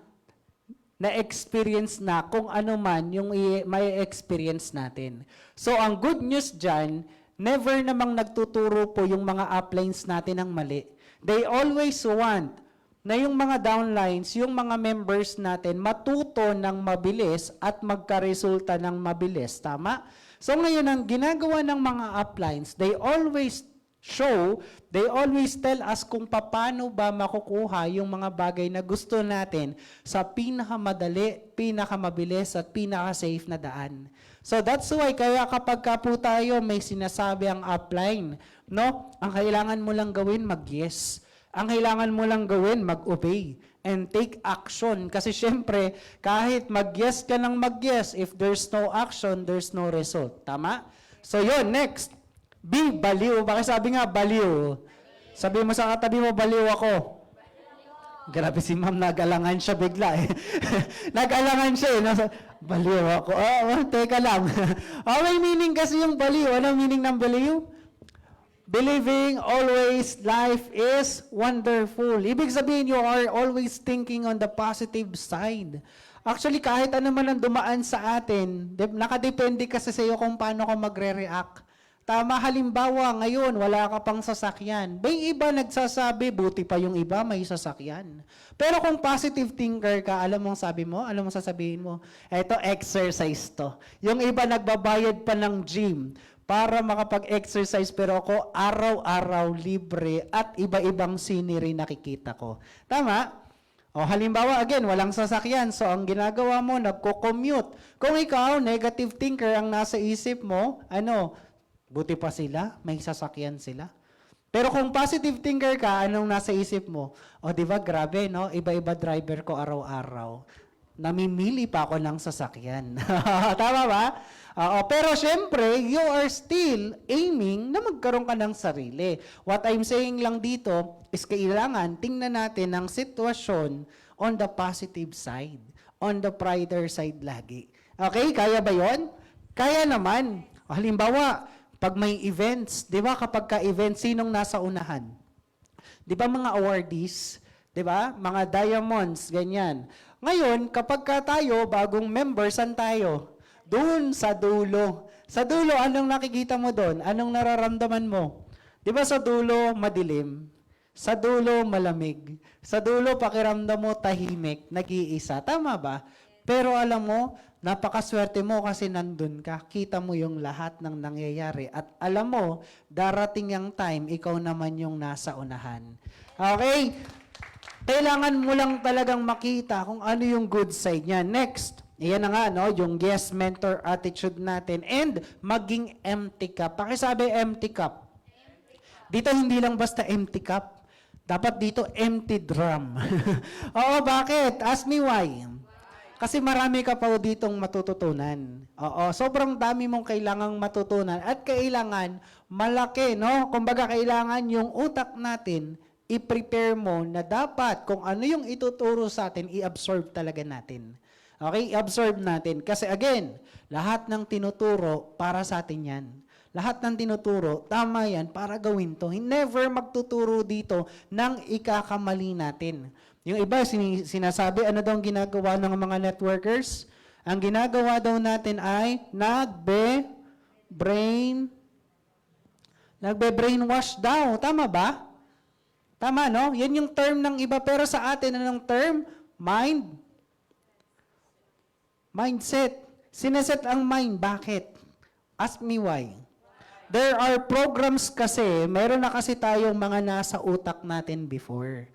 na-experience na kung ano man yung may experience natin. So, ang good news dyan, never namang nagtuturo po yung mga uplines natin ng mali. They always want na yung mga downlines, yung mga members natin, matuto ng mabilis at magkaresulta ng mabilis. Tama? So ngayon, ang ginagawa ng mga uplines, they always tell us kung paano ba makukuha yung mga bagay na gusto natin sa pinakamadali, pinakamabilis at pinaka-safe na daan. So that's why kaya kapag ka po tayo may sinasabi ang upline, no? Ang kailangan mo lang gawin mag-yes. Ang kailangan mo lang gawin mag-obey and take action kasi syempre kahit mag-yes ka ng mag-yes, if there's no action, there's no result. Tama? So yun, next. Be baliw. Bakit sabi nga baliw? Sabi mo sa katabi mo, baliw ako. Grabe si ma'am, nag-alangan siya bigla eh. Nag-alangan siya eh. Baliw ako. Teka lang. May meaning kasi yung baliw. Ano meaning ng baliw? Believing always life is wonderful. Ibig sabihin, you are always thinking on the positive side. Actually, kahit ano man ang dumaan sa atin, nakadepende kasi sa iyo kung paano ka magre-react. Tama, halimbawa, ngayon, wala ka pang sasakyan. May iba nagsasabi, buti pa yung iba, may sasakyan. Pero kung positive thinker ka, alam mong sabi mo, alam mong sasabihin mo, eto, exercise to. Yung iba nagbabayad pa ng gym para makapag-exercise, pero ako, araw-araw, libre, at iba-ibang scenery nakikita ko. Tama? O halimbawa, again, walang sasakyan. So, ang ginagawa mo, nagko-commute. Kung ikaw, negative thinker ang nasa isip mo, buti pa sila, may sasakyan sila. Pero kung positive thinker ka, anong nasa isip mo? O di ba grabe, no? Iba-iba driver ko araw-araw. Namimili pa ako ng sasakyan. Tama ba? Pero syempre, you are still aiming na magkaroon ka ng sarili. What I'm saying lang dito is kailangan tingnan natin ang sitwasyon on the positive side, on the brighter side lagi. Okay? Kaya ba yon? Kaya naman. Halimbawa, pag may events, di ba kapag ka-event, sinong nasa unahan? Di ba mga awardees? Di ba? Mga diamonds, ganyan. Ngayon, kapag ka tayo, bagong members, saan tayo? Doon sa dulo. Sa dulo, anong nakikita mo doon? Anong nararamdaman mo? Di ba sa dulo, madilim? Sa dulo, malamig. Sa dulo, pakiramdam mo, tahimik, nag-iisa. Tama ba? Pero alam mo, napakaswerte mo kasi nandun ka. Kita mo yung lahat ng nangyayari. At alam mo, darating yung time, ikaw naman yung nasa unahan. Okay? Kailangan mo lang talagang makita kung ano yung good side niya. Next, iyan na nga, no? Yung yes mentor attitude natin. And maging empty cup. Pakisabi, empty cup. Dito hindi lang basta empty cup. Dapat dito empty drum. Oo, bakit? Ask me why. Kasi marami ka pa ditong matututunan. Oo, sobrang dami mong kailangang matutunan at kailangan malaki, no? Kumbaga kailangan yung utak natin i-prepare mo na dapat kung ano yung ituturo sa atin, i-absorb talaga natin. Okay? I-absorb natin. Kasi again, lahat ng tinuturo para sa atin yan. Lahat ng tinuturo, tama yan, para gawin to. Never magtuturo dito ng ikakamali natin. Yung iba, sinasabi, ano daw ang ginagawa ng mga networkers? Ang ginagawa daw natin ay nagbe-brainwash daw. Tama ba? Tama, no? Yan yung term ng iba. Pero sa atin, anong term? Mindset. Sineset ang mind. Bakit? Ask me why. There are programs kasi, meron na kasi tayong mga nasa utak natin before.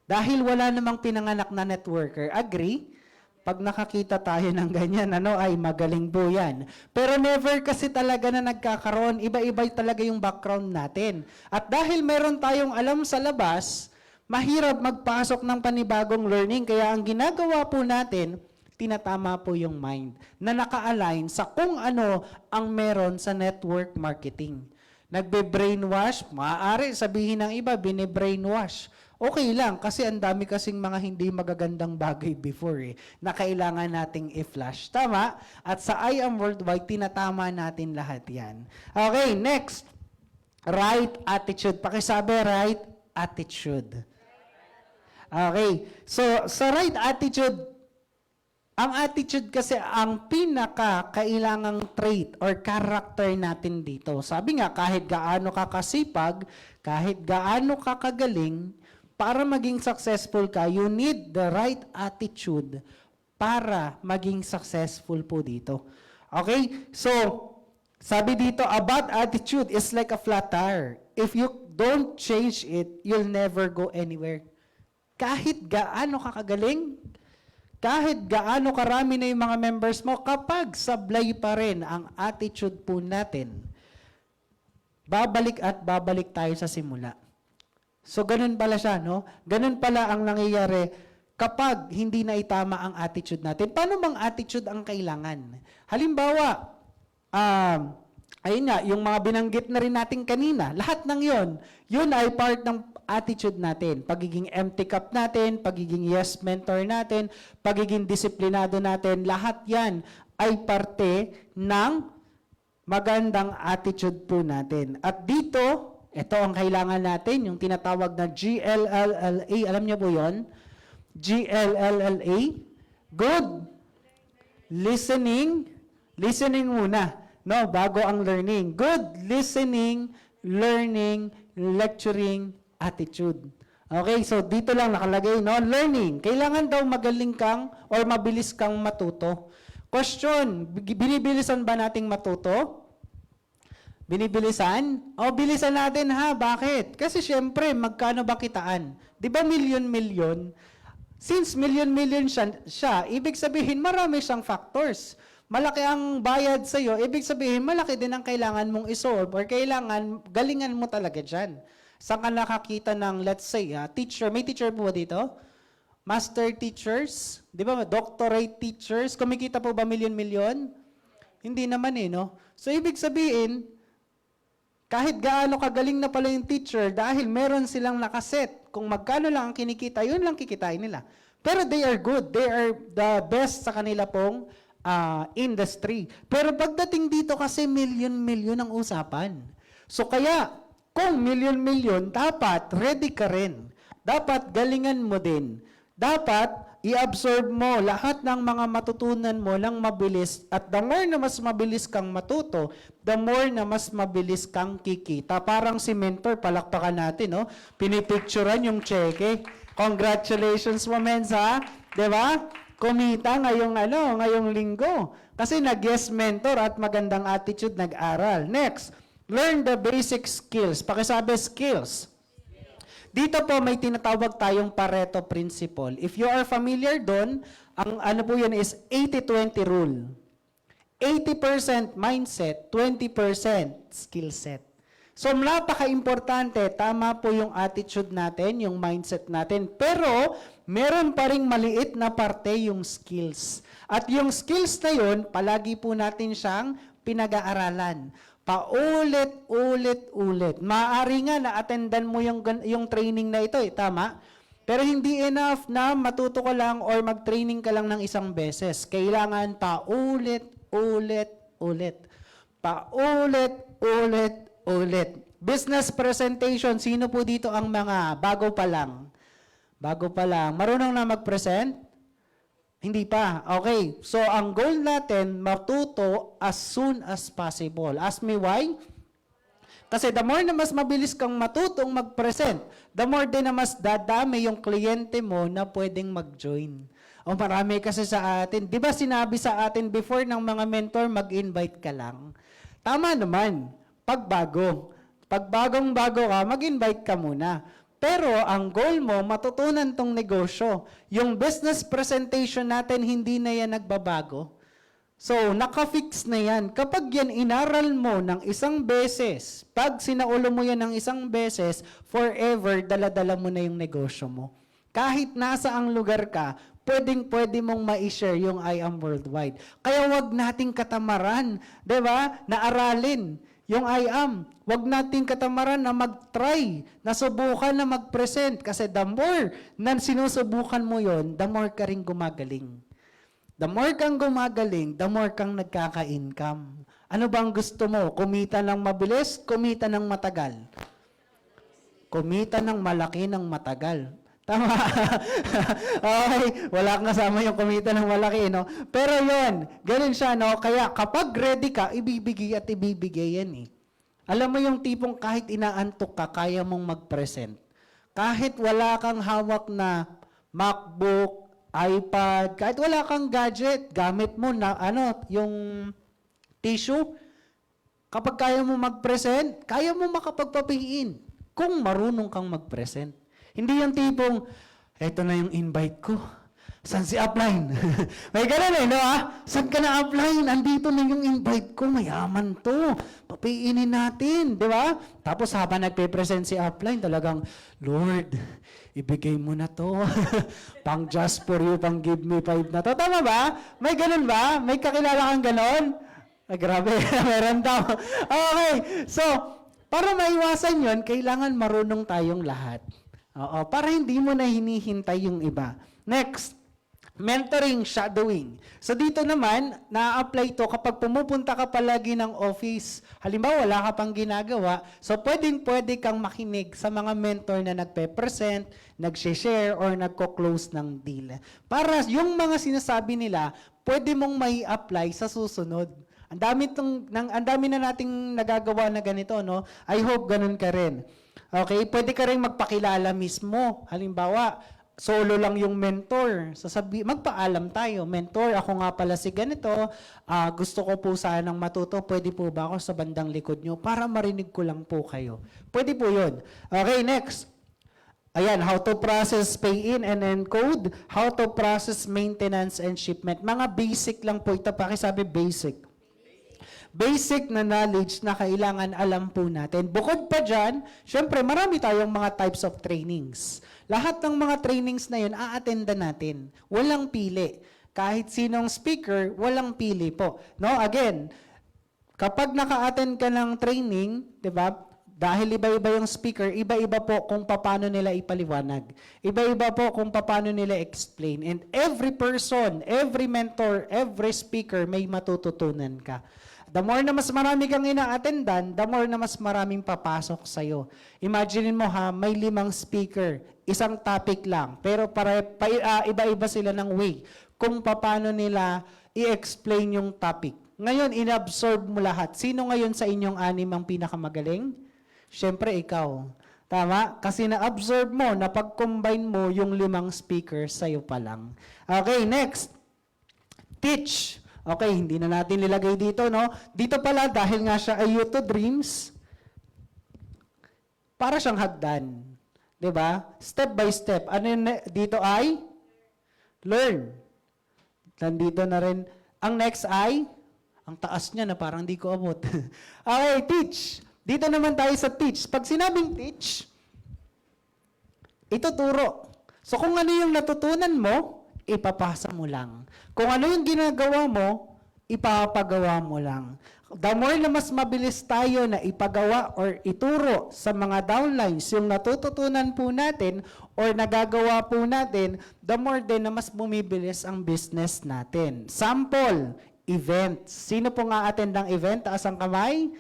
Dahil wala namang pinanganak na networker. Agree? Pag nakakita tayo ng ganyan, ay magaling po yan. Pero never kasi talaga na nagkakaroon. Iba-iba talaga yung background natin. At dahil meron tayong alam sa labas, mahirap magpasok ng panibagong learning. Kaya ang ginagawa po natin, tinatama po yung mind na naka-align sa kung ano ang meron sa network marketing. Nagbe-brainwash, maaari sabihin ng iba, bine-brainwash. Okay lang, kasi ang dami kasing mga hindi magagandang bagay before na kailangan nating i-flash. Tama? At sa I Am Worldwide, tinatama natin lahat yan. Okay, next. Right attitude. Pakisabi, right attitude. Okay, so sa right attitude, ang attitude kasi ang pinaka-kailangang trait or character natin dito. Sabi nga, kahit gaano ka kasipag, kahit gaano ka kagaling, para maging successful ka, you need the right attitude para maging successful po dito. Okay? So, sabi dito, a bad attitude is like a flat tire. If you don't change it, you'll never go anywhere. Kahit gaano ka kagaling, kahit gaano karami na yung mga members mo, kapag sablay pa rin ang attitude po natin, babalik at babalik tayo sa simula. So, ganun pala siya, no? Ganun pala ang nangyayari kapag hindi na itama ang attitude natin. Paano bang attitude ang kailangan? Halimbawa, ayun nga, yung mga binanggit na rin natin kanina, lahat ng yun ay part ng attitude natin. Pagiging empty cup natin, pagiging yes mentor natin, pagiging disiplinado natin, lahat yan ay parte ng magandang attitude po natin. At dito, ito ang kailangan natin, yung tinatawag na GLLLA. Alam niyo po yun? GLLLA. Good listening. Listening muna, no? Bago ang learning. Good listening, learning, lecturing, attitude. Okay, so dito lang nakalagay, no? Learning. Kailangan daw magaling kang or mabilis kang matuto. Question, binibilisan ba nating matuto? Binibilisan? O, bilisan natin ha. Bakit? Kasi syempre, magkano ba kitaan? Di ba million-million? Since million-million siya, ibig sabihin marami siyang factors. Malaki ang bayad sa'yo, ibig sabihin malaki din ang kailangan mong isolve or kailangan, galingan mo talaga dyan. Saan ka nakakita ng, let's say, teacher? May teacher po ba dito? Master teachers? Di ba? Doctorate teachers? Kumikita po ba million-million? Hindi naman no? So, ibig sabihin, kahit gaano kagaling na pala yung teacher, dahil meron silang nakaset, kung magkano lang ang kinikita, yun lang kikitain nila. Pero they are good. They are the best sa kanila pong industry. Pero pagdating dito kasi million-million ang usapan. So kaya, kung million-million, dapat ready ka rin. Dapat galingan mo din. Dapat i-absorb mo lahat ng mga matutunan mo lang mabilis at the more na mas mabilis kang matuto, the more na mas mabilis kang kikita. Parang si mentor, palakpakan natin, no? Pinipicturean yung cheque. Congratulations mo, Mensa. Diba? Kumita ngayong linggo. Kasi nag-yes mentor at magandang attitude nag-aral. Next, learn the basic skills. Pakisabi skills. Dito po may tinatawag tayong Pareto principle. If you are familiar doon, ang ano po yan is 80-20 rule. 80% mindset, 20% skill set. So napaka-importante, tama po yung attitude natin, yung mindset natin, pero meron pa ring maliit na parte yung skills. At yung skills na yun, palagi po natin siyang pinag-aaralan. Paulit-ulit-ulit. Maaari nga na-attendan mo yung training na ito, tama? Pero hindi enough na matuto ka lang or mag-training ka lang ng isang beses. Kailangan paulit-ulit-ulit. Paulit-ulit-ulit. Business presentation, sino po dito ang mga bago pa lang? Bago pa lang. Marunong na mag-present? Hindi pa. Okay. So, ang goal natin, matuto as soon as possible. Ask me why? Kasi the more na mas mabilis kang matutong mag-present, the more din na mas dadami yung kliyente mo na pwedeng mag-join. O marami kasi sa atin. Di ba sinabi sa atin before ng mga mentor, mag-invite ka lang? Tama naman. Pagbago. Pag bagong-bago ka, mag-invite ka muna. Pero ang goal mo, matutunan tong negosyo. Yung business presentation natin, hindi na yan nagbabago. So, naka-fix na yan. Kapag yan inaral mo ng isang beses, pag sinaulo mo yan ng isang beses, forever, dala-dala mo na yung negosyo mo. Kahit nasa ang lugar ka, pwede mong ma-share yung I Am Worldwide. Kaya wag nating katamaran, di ba? Na aralin yung I Am. Wag nating katamaran na mag-try, na subukan na mag-present. Kasi the more na sinusubukan mo yon, the more ka rin gumagaling. The more kang gumagaling, the more kang nagkaka-income. Ano bang gusto mo? Kumita ng mabilis, kumita ng matagal? Kumita ng malaki ng matagal. Tama. Okay, wala kang kasama yung kumita ng malaki, no? Pero yon, ganun siya, no? Kaya kapag ready ka, ibibigay at ibibigay yan, eh. Alam mo yung tipong kahit inaantok ka, kaya mong mag-present. Kahit wala kang hawak na MacBook, iPad, kahit wala kang gadget, gamit mo na yung tissue. Kapag kaya mo mag-present, kaya mo makapagpapiin kung marunong kang mag-present. Hindi yung tipong, eto na yung invite ko. Saan si upline? May ganun no Saan ka na upline? Andito na yung invite ko. Mayaman to. Papiinin natin. Di ba? Tapos habang nagpe-present si upline, talagang, Lord, ibigay mo na to. Pang just for you, pang give me 5 na to. Tama ba? May ganun ba? May kakilala kang ganun? Ay, grabe. Meron daw. Okay. So, para maiwasan yon, kailangan marunong tayong lahat. Oo, para hindi mo na hinihintay yung iba. Next, mentoring, shadowing. So dito naman, na-apply to kapag pumupunta ka palagi ng office. Halimbawa, wala ka pang ginagawa. So pwede kang makinig sa mga mentor na nagpe-present, nag-share, or nagko-close ng deal. Para yung mga sinasabi nila, pwede mong may apply sa susunod. Ang dami na nating nagagawa na ganito, no? I hope ganun ka rin. Okay, pwede ka rin magpakilala mismo. Halimbawa, solo lang yung mentor. Magpaalam tayo. Mentor, ako nga pala si ganito. Gusto ko po sanang matuto. Pwede po ba ako sa bandang likod nyo? Para marinig ko lang po kayo. Pwede po yun. Okay, next. Ayan, how to process pay-in and encode. How to process maintenance and shipment. Mga basic lang po. Ito pakisabi basic. Basic na knowledge na kailangan alam po natin. Bukod pa dyan, syempre marami tayong mga types of trainings. Lahat ng mga trainings na yun, a-attendan natin. Walang pili. Kahit sinong speaker, walang pili po. No, again, kapag naka-attend ka ng training, di ba, dahil iba-iba yung speaker, iba-iba po kung paano nila ipaliwanag. Iba-iba po kung paano nila explain. And every person, every mentor, every speaker, may matututunan ka. The more na mas marami kang ina-attendan, the more na mas maraming papasok sa'yo. Imagine mo ha, may 5 speaker, isang topic lang, pero iba-iba sila ng way kung paano nila i-explain yung topic. Ngayon, inabsorb mo lahat. Sino ngayon sa inyong 6 ang pinakamagaling? Siyempre, ikaw. Tama? Kasi na-absorb mo, napag-combine mo yung 5 speakers sa'yo pa lang. Okay, next. Teach. Okay, hindi na natin nilagay dito, no? Dito pala, dahil nga siya ay Youth to Dreams, para siyang hagdan. 'Di ba? Step by step. Ano yun dito ay? Learn. Nandito na rin. Ang next ay? Ang taas niya na parang di ko abot. Okay, teach. Dito naman tayo sa teach. Pag sinabing teach, ituturo. So kung ano yung natutunan mo, ipapasa mo lang. Kung ano yung ginagawa mo, ipapagawa mo lang. The more na mas mabilis tayo na ipagawa or ituro sa mga downlines yung natututunan po natin or nagagawa po natin, the more din na mas bumibilis ang business natin. Sample, event. Sino po nga attend ng event? Taas ang kamay?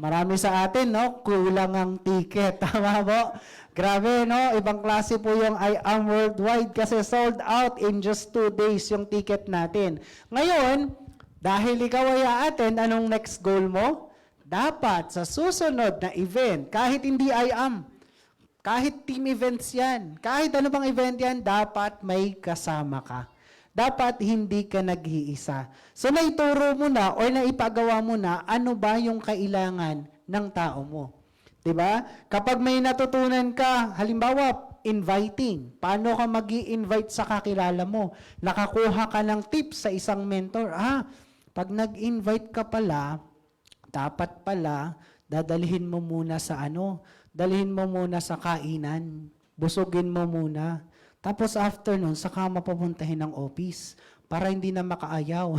Marami sa atin, no? Kulang ang ticket. Tama po? Grabe, no? Ibang klase po yung I Am Worldwide kasi sold out in just 2 days yung ticket natin. Ngayon, dahil ikaw ay a-attend, anong next goal mo? Dapat sa susunod na event, kahit hindi I Am, kahit team events yan, kahit ano bang event yan, dapat may kasama ka. Dapat hindi ka nag-iisa. So naituro mo na or naipagawa mo na ano ba yung kailangan ng tao mo. 'Di ba? Kapag may natutunan ka, halimbawa, inviting. Paano ka magi-invite sa kakilala mo? Nakakuha ka ng tips sa isang mentor. Pag nag-invite ka pala, dapat pala dadalhin mo muna sa dalhin mo muna sa kainan. Busugin mo muna. Tapos after nun, saka mapapuntahin ng office para hindi na makaayaw.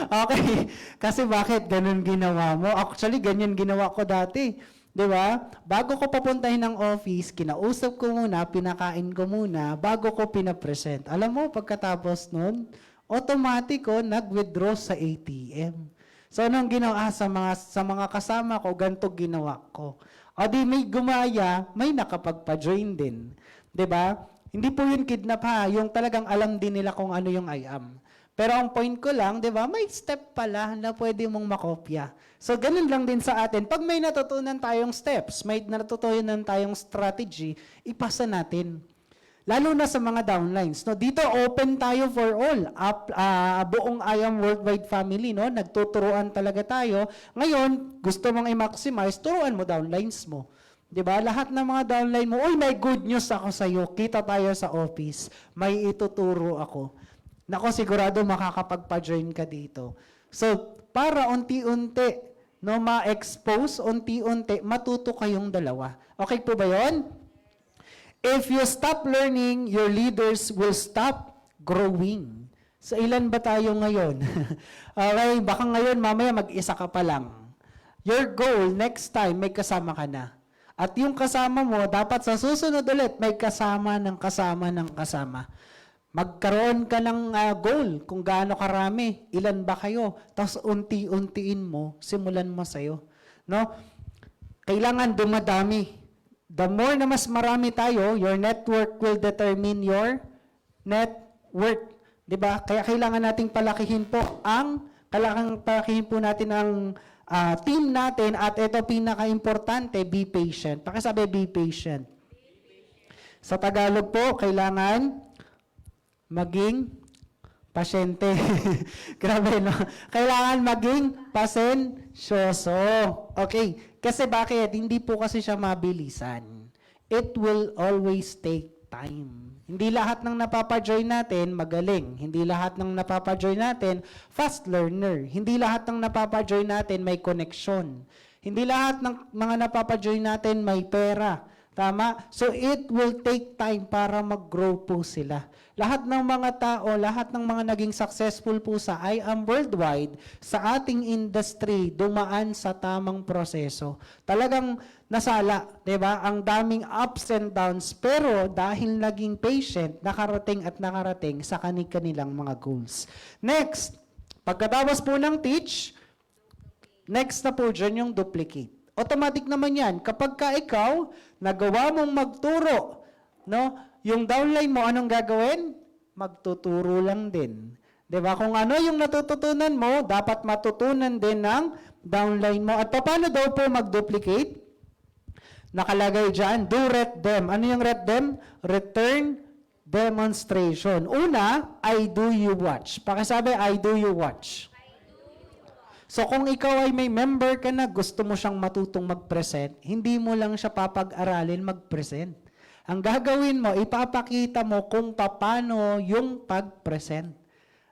Okay. Kasi bakit ganun ginawa mo? Actually, ganyan ginawa ko dati. 'Di ba? Bago ko papuntahin ng office, kinausap ko muna, pinakain ko muna, bago ko pinapresent. Alam mo, pagkatapos nun, automatic nag-withdraw sa ATM. So, anong ginawa sa mga kasama ko, ganito ginawa ko. O di may gumaya, may nakapagpa-join din. 'Di ba? Hindi po yun kidnap ha, yung talagang alam din nila kung ano yung I Am. Pero ang point ko lang, 'di ba, may step pala na pwede mong makopya. So ganun lang din sa atin. Pag may natutunan tayong steps, may natutunan tayong strategy, ipasa natin. Lalo na sa mga downlines. No, dito open tayo for all. Buong I Am Worldwide family, no? Nagtuturuan talaga tayo. Ngayon, gusto mong i-maximize, turuan mo downlines mo. 'Di ba? Lahat ng mga downline mo, may good news ako sa iyo. Kita tayo sa office. May ituturo ako. Nako, sigurado makakapagpa-join ka dito. So, para unti-unti, no, ma-expose, unti-unti, matuto kayong dalawa. Okay po ba 'yon? If you stop learning, your leaders will stop growing. So, ilan ba tayo ngayon? Okay, baka ngayon, mamaya mag-isa ka pa lang. Your goal, next time, may kasama ka na. At yung kasama mo, dapat sa susunod ulit, may kasama ng kasama ng kasama. Magkaroon ka ng goal kung gaano karami, ilan ba kayo, tapos unti-untiin mo, simulan mo sa'yo. No? Kailangan dumadami. The more na mas marami tayo, your network will determine your net worth. Diba? Kaya kailangan nating palakihin po natin ang team natin, at ito pinaka-importante, be patient. Pakisabi, be patient. Sa Tagalog po, kailangan maging pasyente. Grabe, no? Kailangan maging pasensyoso. Okay. Kasi bakit? Hindi po kasi siya mabilisan. It will always take time. Hindi lahat ng napapajoin natin magaling. Hindi lahat ng napapajoin natin fast learner. Hindi lahat ng napapajoin natin may connection. Hindi lahat ng mga napapajoin natin may pera. Tama? So it will take time para mag-grow po sila. Lahat ng mga tao, lahat ng mga naging successful po sa I Am Worldwide, sa ating industry, dumaan sa tamang proseso. Talagang nasala, 'di ba? Ang daming ups and downs, pero dahil naging patient, nakarating sa kanilang mga goals. Next, pagkatapos po ng teach, Next na po dyan yung duplicate. Automatic naman yan. Kapag ka ikaw, nagawa mong magturo, no? Yung downline mo, anong gagawin? Magtuturo lang din. 'Di ba? Kung ano yung natututunan mo, dapat matutunan din ng downline mo. At paano daw po mag-duplicate? Nakalagay dyan, do ret dem. Ano yung ret dem? Return demonstration. Una, I do you watch. Pakisabi, I do you watch. So kung ikaw ay may member ka na gusto mo siyang matutong mag-present, hindi mo lang siya papag-aralin mag-present. Ang gagawin mo, ipapakita mo kung paano yung pag-present.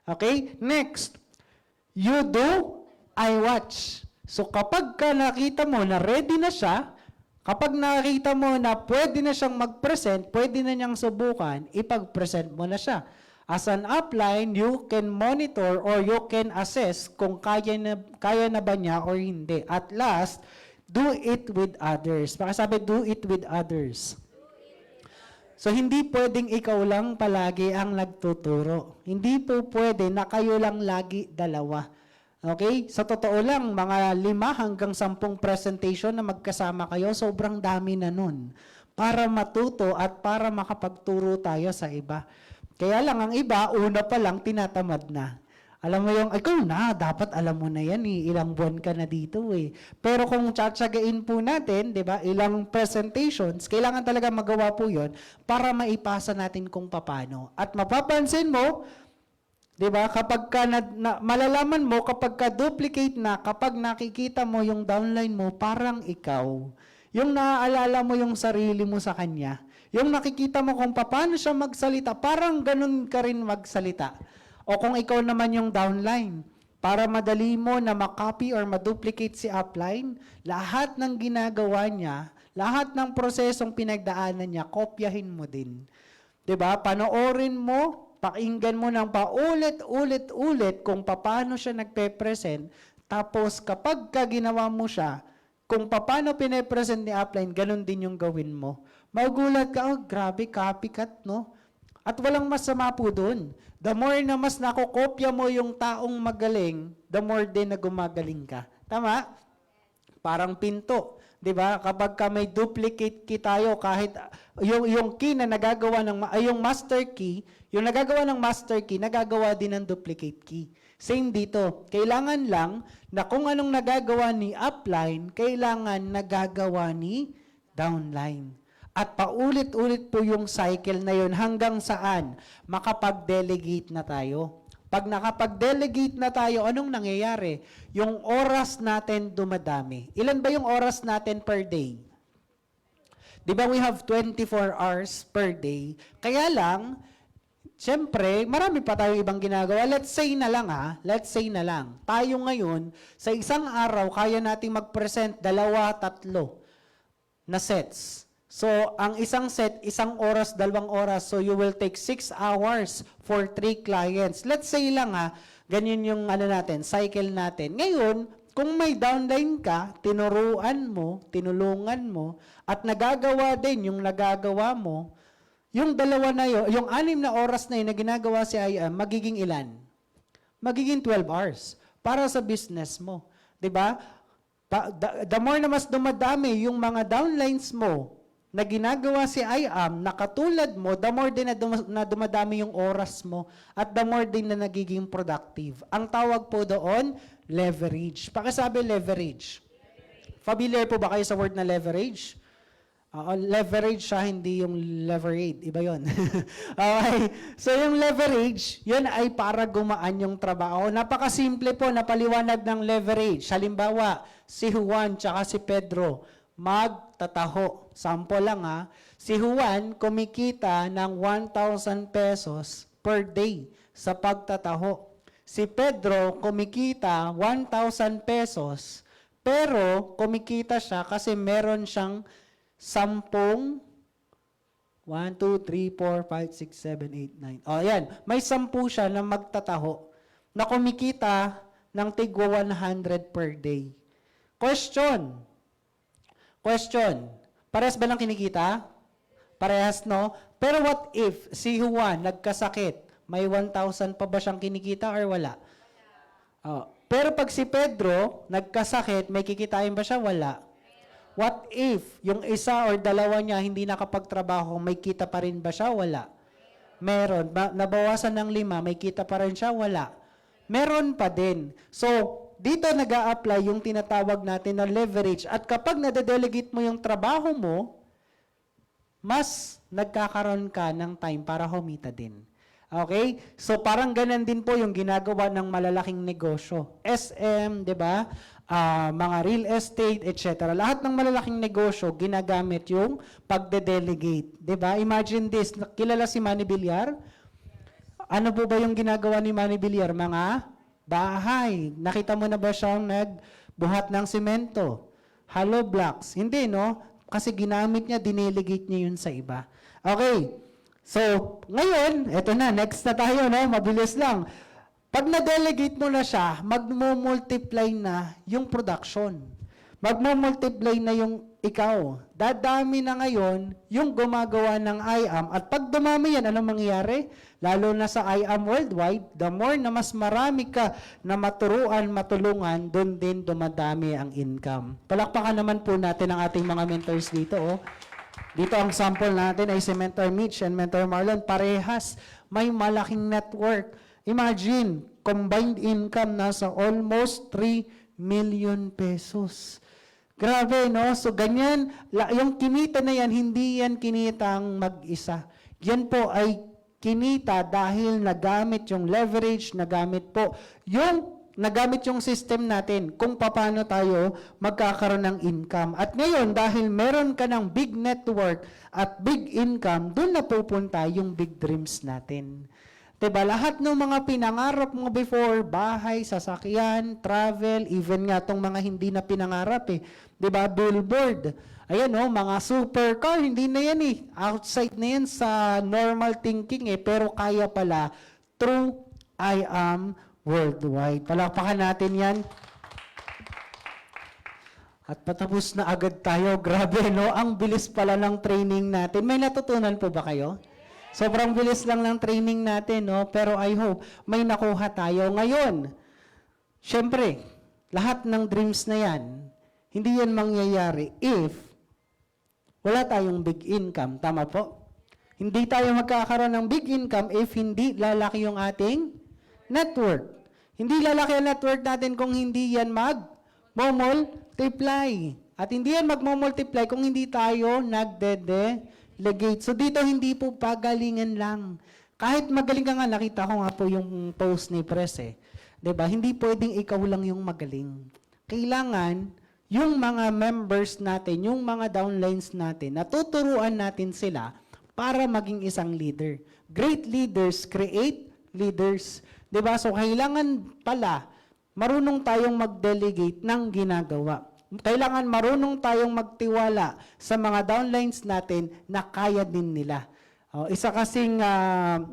Okay? Next, you do, I watch. So kapag ka nakita mo na ready na siya, kapag nakita mo na pwede na siyang mag-present, pwede na niyang subukan, ipag-present mo na siya. As an upline, you can monitor or you can assess kung kaya na ba niya or hindi. At last, do it with others. Pakisabi, do it with others. So, hindi pwedeng ikaw lang palagi ang nagtuturo. Hindi po pwede na kayo lang lagi dalawa. Okay? Sa totoo lang, mga 5 hanggang 10 presentation na magkasama kayo, sobrang dami na nun. Para matuto at para makapagturo tayo sa iba. Kaya lang, ang iba, una pa lang, tinatamad na. Alam mo yung, ikaw na, dapat alam mo na yan ilang buwan ka na dito Pero kung tsatsagain po natin, di ba, ilang presentations, kailangan talaga magawa po yon para maipasa natin kung paano. At mapapansin mo, di ba, kapag ka malalaman mo, kapag ka duplicate na, kapag nakikita mo yung downline mo, parang ikaw. Yung naaalala mo yung sarili mo sa kanya. Yung nakikita mo kung paano siya magsalita, parang ganun ka rin magsalita. O kung ikaw naman yung downline, para madali mo na makopy or maduplicate si upline, lahat ng ginagawa niya, lahat ng prosesong pinagdaanan niya, kopyahin mo din. 'Di ba? Panoorin mo, pakinggan mo ng paulit-ulit kung paano siya nagpe-present, tapos kapag ginawa mo siya, kung paano pine-present ni upline, ganun din yung gawin mo. Magulat ka, oh, grabe, copycat, no? At walang masama po doon. The more na mas nakokopya mo yung taong magaling, the more din na gumagaling ka. Tama? Parang pinto. 'Di ba? Kapag ka may duplicate key tayo, kahit yung key na nagagawa yung master key, yung nagagawa ng master key, nagagawa din ng duplicate key. Same dito. Kailangan lang na kung anong nagagawa ni upline, kailangan nagagawa ni downline. At paulit-ulit po yung cycle na yun hanggang saan makapag-delegate na tayo. Pag nakapag-delegate na tayo, anong nangyayari? Yung oras natin dumadami. Ilan ba yung oras natin per day? Di ba we have 24 hours per day? Kaya lang, siyempre, marami pa tayong ibang ginagawa. Let's say na lang let's say na lang. Tayo ngayon, sa isang araw, kaya nating mag-present 2-3 na sets. So, ang isang set, 1 oras, 2 oras. So, you will take 6 hours for 3 clients. Let's say lang ganyan yung cycle natin. Ngayon, kung may downline ka, tinuruan mo, tinulungan mo, at nagagawa din yung nagagawa mo, yung 2 na yun, yung 6 na oras na yun na ginagawa si IM, magiging ilan? Magiging 12 hours para sa business mo. 'Di ba? The more na mas dumadami yung mga downlines mo, na ginagawa si IAM na katulad mo, the more din na dumadami yung oras mo at the more din na nagiging productive. Ang tawag po doon, leverage. Pakisabi leverage. Familiar po ba kayo sa word na leverage? Leverage siya, hindi yung leverade. Iba yun. Okay. So yung leverage, yun ay para gumaan yung trabaho. Napakasimple po, napaliwanag ng leverage. Halimbawa, si Juan tsaka si Pedro, magtataho. Sample lang si Juan kumikita ng 1,000 pesos per day sa pagtataho. Si Pedro kumikita 1,000 pesos pero kumikita siya kasi meron siyang 10 1, 2, 3, 4, 5, 6, 7, 8, 9. Ayan, may 10 siya na magtataho na kumikita ng tigwa 100 per day. Question. Parehas ba lang kinikita? Parehas, no? Pero what if si Juan nagkasakit? May 1,000 pa ba siyang kinikita or wala? Pero pag si Pedro, nagkasakit, may kikitain ba siya? Wala. What if yung isa or dalawa niya hindi nakapagtrabaho, may kita pa rin ba siya? Wala. Meron. Nabawasan ng 5, may kita pa rin siya? Wala. Meron pa din. So, dito nag-a-apply yung tinatawag natin na leverage. At kapag nade-delegate mo yung trabaho mo, mas nagkakaroon ka ng time para humita din. Okay? So, parang ganun din po yung ginagawa ng malalaking negosyo. SM, di ba? Mga real estate, etc. Lahat ng malalaking negosyo, ginagamit yung pagde-delegate. Diba? Imagine this, kilala si Manny Villar? Ano po ba yung ginagawa ni Manny Villar? Mga bahay. Nakita mo na ba siyang nagbuhat ng semento? Hollow blocks? Hindi, no? Kasi ginamit niya, dinelegate niya yun sa iba. Okay. So, ngayon, eto na, next na tayo, no? Mabilis lang. Pag na-delegate mo na siya, magmo-multiply na yung production. Magmo-multiply na yung ikaw. Dadami na ngayon yung gumagawa ng IAM. At pag dumami yan, anong mangyayari? Lalo na sa IAM worldwide, the more na mas marami ka na maturuan, matulungan, doon din dumadami ang income. Palakpakan naman po natin ang ating mga mentors dito. Oh. Dito ang sample natin ay si Mentor Mitch and Mentor Marlon. Parehas, may malaking network. Imagine, combined income nasa almost 3 million pesos. Grabe, no? So, ganyan, yung kinita na yan, hindi yan kinitang mag-isa. Yan po ay kinita dahil nagamit yung leverage, nagamit yung system natin kung paano tayo magkakaroon ng income. At ngayon, dahil meron ka ng big network at big income, doon na pupunta yung big dreams natin. Diba, lahat ng mga pinangarap mo before, bahay, sasakyan, travel, even nga tong mga hindi na pinangarap eh. Diba, billboard. Ayan o, mga supercar, hindi na yan eh. Outside na yan sa normal thinking eh, pero kaya pala through IAM worldwide. Palakpakan natin yan. At patapos na agad tayo. Grabe, no? Ang bilis pala ng training natin. May natutunan po ba kayo? Sobrang bilis lang ng training natin, no? Pero I hope may nakuha tayo. Ngayon, syempre, lahat ng dreams na yan, hindi yan mangyayari if wala tayong big income. Tama po? Hindi tayo magkakaroon ng big income if hindi lalaki yung ating network. Hindi lalaki ang network natin kung hindi yan mag-multiply. At hindi yan mag-multiply kung hindi tayo nagde-delegate. So dito hindi po pagalingan lang. Kahit magaling ka nga, nakita ko nga po yung post ni Pres eh. 'Di ba? Hindi pwedeng ikaw lang yung magaling. Kailangan yung mga members natin, yung mga downlines natin, natuturuan natin sila para maging isang leader. Great leaders create leaders. 'Di ba? So kailangan pala marunong tayong mag-delegate ng ginagawa. Kailangan marunong tayong magtiwala sa mga downlines natin na kaya din nila. Isa kasing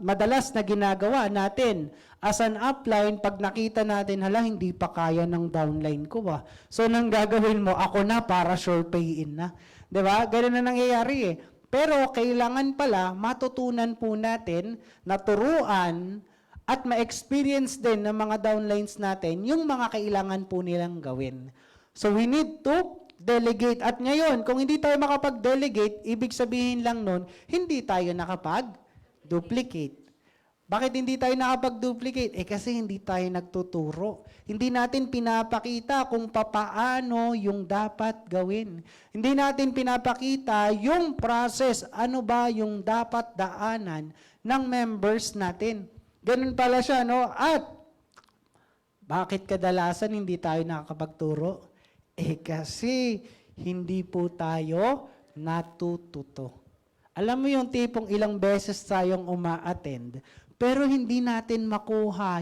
madalas na ginagawa natin as an upline, pag nakita natin, hala, hindi pa kaya ng downline ko ba? So, nang gagawin mo, ako na para sure pay-in na. Diba? Ganun na nangyayari eh. Pero kailangan pala matutunan po natin, naturuan, at ma-experience din ng mga downlines natin yung mga kailangan po nilang gawin. So we need to delegate. At ngayon, kung hindi tayo makapag-delegate, ibig sabihin lang nun, hindi tayo nakapag-duplicate. Bakit hindi tayo nakapag-duplicate? Kasi hindi tayo nagtuturo. Hindi natin pinapakita kung papaano yung dapat gawin. Hindi natin pinapakita yung process, ano ba yung dapat daanan ng members natin. Ganun pala siya, no? At bakit kadalasan hindi tayo nakakapagturo? Kasi hindi po tayo natututo. Alam mo yung tipong ilang beses tayong uma-attend, pero hindi natin makuha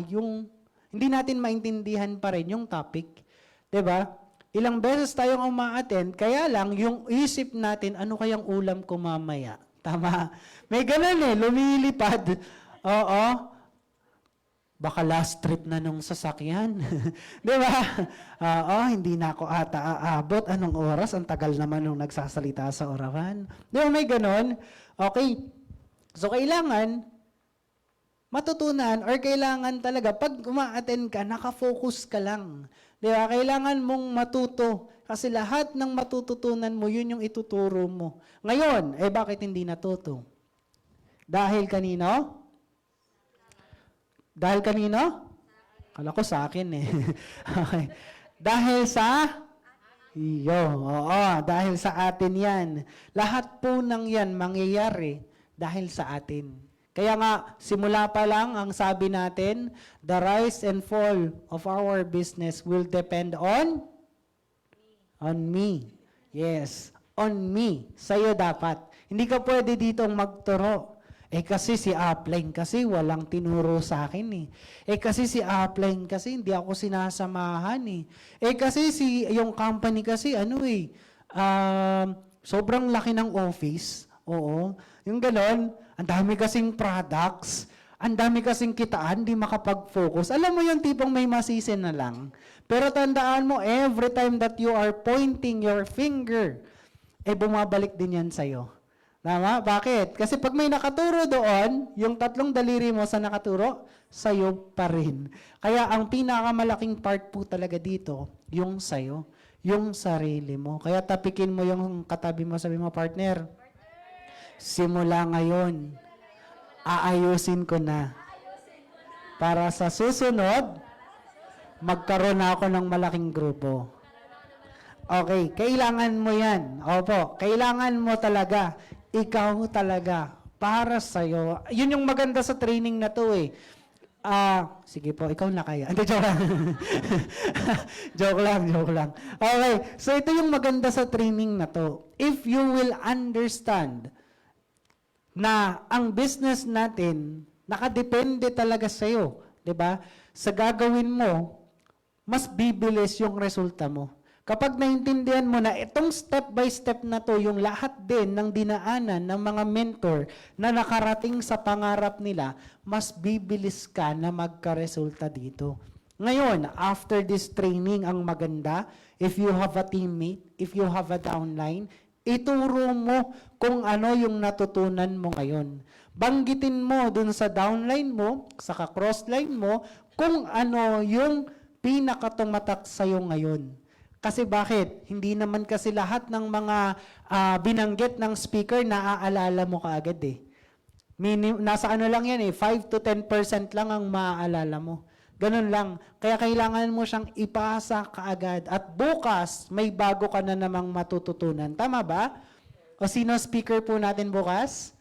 hindi natin maintindihan pa rin yung topic. 'Di ba? Ilang beses tayong uma-attend, kaya lang yung isip natin, ano kayang ulam ko mamaya? Tama? May ganun eh, lumilipad. Oo. Baka last trip na nung sasakyan. Di ba? Hindi na ako ata aabot. Anong oras? Ang tagal naman nung nagsasalita sa orawan. Di ba may ganon? Okay. So, kailangan matutunan or kailangan talaga, pag uma-attend ka, nakafocus ka lang. Di ba? Kailangan mong matuto. Kasi lahat ng matututunan mo, yun yung ituturo mo. Ngayon, bakit hindi natuto? Dahil kanino? Dahil kanino? Kala ko sa akin eh. Okay. Dahil sa iyo. Oo, dahil sa atin yan. Lahat po ng yan mangyayari dahil sa atin. Kaya nga, simula pa lang ang sabi natin, the rise and fall of our business will depend on me. Yes, on me. Sa'yo dapat. Hindi ka pwede ditong magturo. Kasi si upline kasi walang tinuro sa akin eh. Kasi si upline kasi hindi ako sinasamahan eh. Kasi yung company kasi sobrang laki ng office. Oo. Yung ganon, ang dami kasing products, ang dami kasing kitaan, di makapag-focus. Alam mo yung tipong may masisi na lang. Pero tandaan mo, every time that you are pointing your finger, bumabalik din yan sa'yo. Tama? Bakit? Kasi pag may nakaturo doon, yung 3 daliri mo sa nakaturo, sa'yo pa rin. Kaya ang pinakamalaking part po talaga dito, yung sa'yo, yung sarili mo. Kaya tapikin mo yung katabi mo, sabi mo, partner, simula ngayon, aayusin ko na. Para sa susunod, magkaroon na ako ng malaking grupo. Okay, kailangan mo yan. Opo, kailangan mo talaga. Ikaw talaga. Para sa'yo. Yun yung maganda sa training na to eh. Sige po, ikaw na kaya. Hindi, joke lang. joke lang. Okay, so ito yung maganda sa training na to. If you will understand na ang business natin, nakadepende talaga sa'yo. Diba? Sa gagawin mo, mas bibilis yung resulta mo. Kapag naintindihan mo na itong step by step na to, yung lahat din ng dinaanan ng mga mentor na nakarating sa pangarap nila, mas bibilis ka na magkaresulta dito. Ngayon, after this training, ang maganda, if you have a teammate, if you have a downline, ituro mo kung ano yung natutunan mo ngayon. Banggitin mo dun sa downline mo, sa crossline mo, kung ano yung pinakatumatak sa'yo ngayon. Kasi bakit? Hindi naman kasi lahat ng mga binanggit ng speaker naaalala mo kaagad eh. Nasa ano lang yan eh, 5 to 10% lang ang maaalala mo. Ganun lang. Kaya kailangan mo siyang ipasa kaagad. At bukas, may bago ka na namang matututunan. Tama ba? O sino speaker po natin bukas?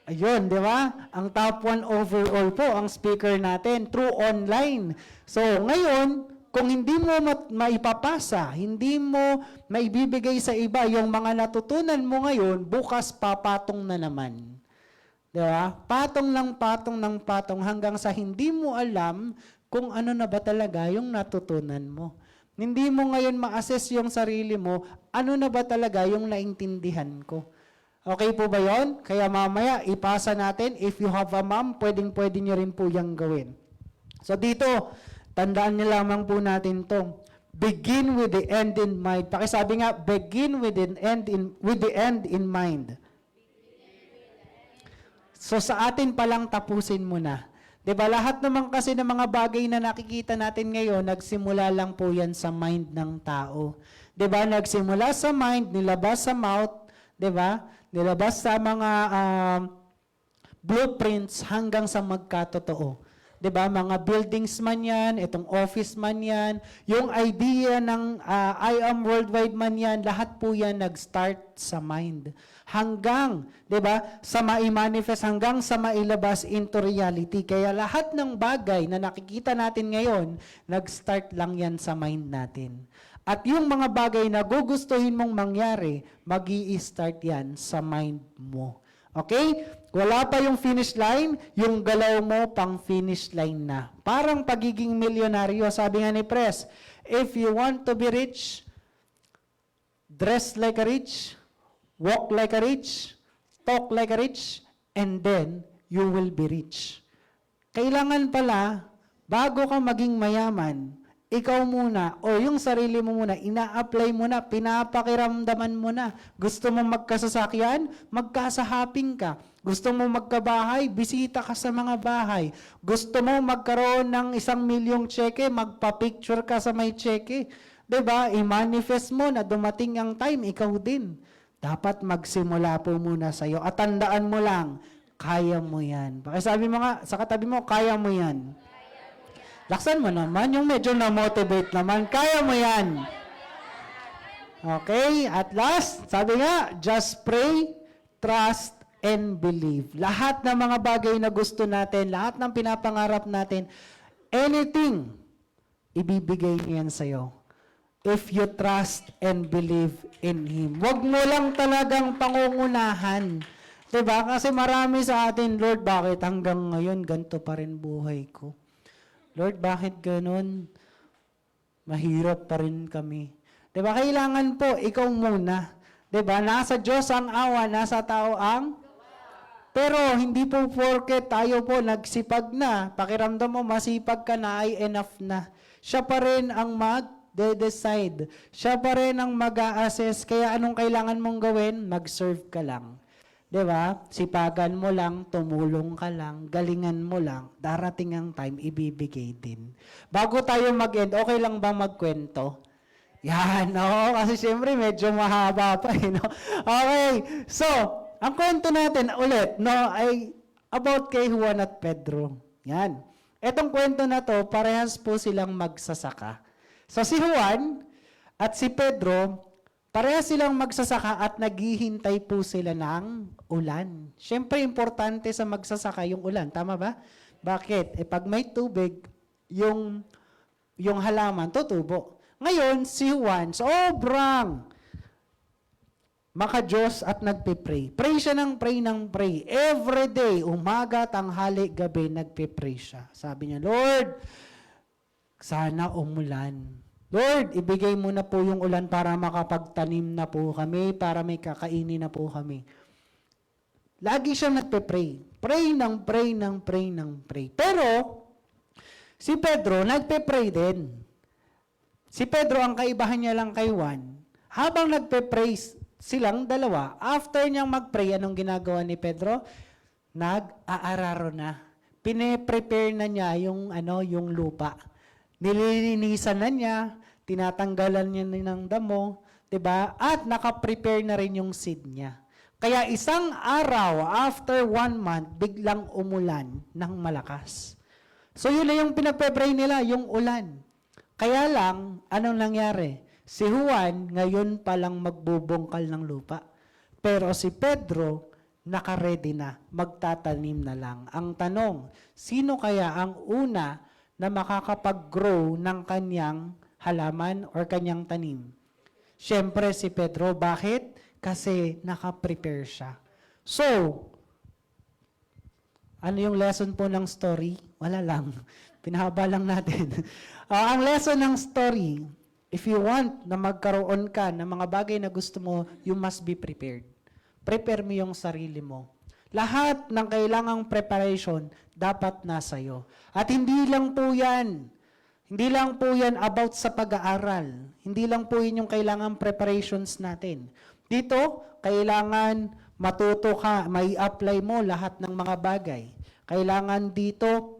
Ayun, di ba? Ang top 1 overall po ang speaker natin through online. So, ngayon, kung hindi mo maipapasa, hindi mo maibibigay sa iba yung mga natutunan mo ngayon, bukas papatong na naman. Diba? Patong ng patong hanggang sa hindi mo alam kung ano na ba talaga yung natutunan mo. Hindi mo ngayon ma-assess yung sarili mo, ano na ba talaga yung naintindihan ko. Okay po ba yon? Kaya mamaya, ipasa natin. If you have a mom, pwede nyo rin po yung gawin. So dito, tandaan niyo lamang po natin to. Begin with the end in mind. Pakisabi nga, begin with the end in mind. So sa atin palang tapusin mo na. 'Di ba? Lahat naman kasi ng mga bagay na nakikita natin ngayon, nagsimula lang po 'yan sa mind ng tao. 'Di ba? Nagsimula sa mind, nilabas sa mouth, 'di ba? Nilabas sa mga blueprints hanggang sa magkatotoo. 'Di ba? Mga buildings man 'yan, itong office man 'yan, yung idea ng I am worldwide man 'yan, lahat po 'yan nag-start sa mind. Hanggang, 'di ba? Sa mai-manifest hanggang sa mailabas into reality. Kaya lahat ng bagay na nakikita natin ngayon, nag-start lang 'yan sa mind natin. At yung mga bagay na gugustuhin mong mangyari, magi-start 'yan sa mind mo. Okay? Wala pa yung finish line, yung galaw mo pang finish line na. Parang pagiging milyonaryo, sabi nga ni Pres, if you want to be rich, dress like a rich, walk like a rich, talk like a rich, and then you will be rich. Kailangan pala, bago ka maging mayaman, ikaw muna, o yung sarili mo muna, ina-apply mo na, pinapakiramdaman mo na. Gusto mo magkasasakyan? Magkasahaping ka. Gusto mo magkabahay, bisita ka sa mga bahay. Gusto mo magkaroon ng 1 milyong cheque, magpa-picture ka sa may cheque. Diba? I-manifest mo na dumating ang time, ikaw din. Dapat magsimula po muna sa'yo. At tandaan mo lang, kaya mo yan. Pakisabi mo nga, sa katabi mo, kaya mo yan. Laksan mo naman, yung medyo na-motivate naman, kaya mo yan. Okay, at last, sabi nga, just pray, trust, and believe. Lahat ng mga bagay na gusto natin, lahat ng pinapangarap natin, anything, ibibigay niyan sa'yo. If you trust and believe in Him. Huwag mo lang talagang pangungunahan. Diba? Kasi marami sa atin, Lord, bakit hanggang ngayon ganito pa rin buhay ko? Lord, bakit ganun? Mahirap pa rin kami. Diba? Kailangan po, ikaw muna. Diba? Nasa Diyos ang awa, nasa tao ang... Pero hindi po porket tayo po nagsipag na, pakiramdam mo masipag ka na ay enough na. Siya pa rin ang mag-decide. Siya pa rin ang mag-a-assess. Kaya anong kailangan mong gawin? Mag-serve ka lang. Diba? Sipagan mo lang, tumulong ka lang, galingan mo lang, darating ang time, ibibigay din. Bago tayo mag-end, okay lang ba magkwento? Yan, no? Kasi siyempre medyo mahaba pa, no? Okay, so, ang kwento natin ulit, no, ay about kay Juan at Pedro. Yan. Etong kwento na to, parehas po silang magsasaka. So si Juan at si Pedro, parehas silang magsasaka at naghihintay po sila ng ulan. Siyempre, importante sa magsasaka yung ulan. Tama ba? Bakit? Pag may tubig, yung halaman tutubo. Ngayon, si Juan, sobrang maka-Diyos at nagpe-pray. Pray siya ng pray. Every day, umaga, tanghali, gabi, nagpe-pray siya. Sabi niya, Lord, sana umulan. Lord, ibigay mo na po yung ulan para makapagtanim na po kami, para may kakainin na po kami. Lagi siyang nagpe-pray. Pray. Pero, si Pedro, nagpe-pray din. Si Pedro, ang kaibahan niya lang kay Juan, habang nagpe-pray silang dalawa, after niyang mag-pray, anong ginagawa ni Pedro? Nag-aararo na. Pine-prepare na niya yung lupa. Nililinisan na niya, tinatanggalan niya ng damo, 'di ba? At naka-prepare na rin yung seed niya. Kaya isang araw, after 1 month, biglang umulan ng malakas. So yun na yung pinag-pray nila, yung ulan. Kaya lang, anong nangyari? Si Juan, ngayon palang magbubungkal ng lupa. Pero si Pedro, naka-ready na, magtatanim na lang. Ang tanong, sino kaya ang una na makakapag-grow ng kanyang halaman or kanyang tanim? Siyempre si Pedro. Bakit? Kasi naka-prepare siya. So, ano yung lesson po ng story? Wala lang. Pinahaba lang natin. Ang lesson ng story, if you want na magkaroon ka ng mga bagay na gusto mo, you must be prepared. Prepare mo yung sarili mo. Lahat ng kailangang preparation, dapat nasa iyo. At hindi lang po yan. Hindi lang po yan about sa pag-aaral. Hindi lang po yun yung kailangang preparations natin. Dito, kailangan matuto ka, may apply mo lahat ng mga bagay. Kailangan dito,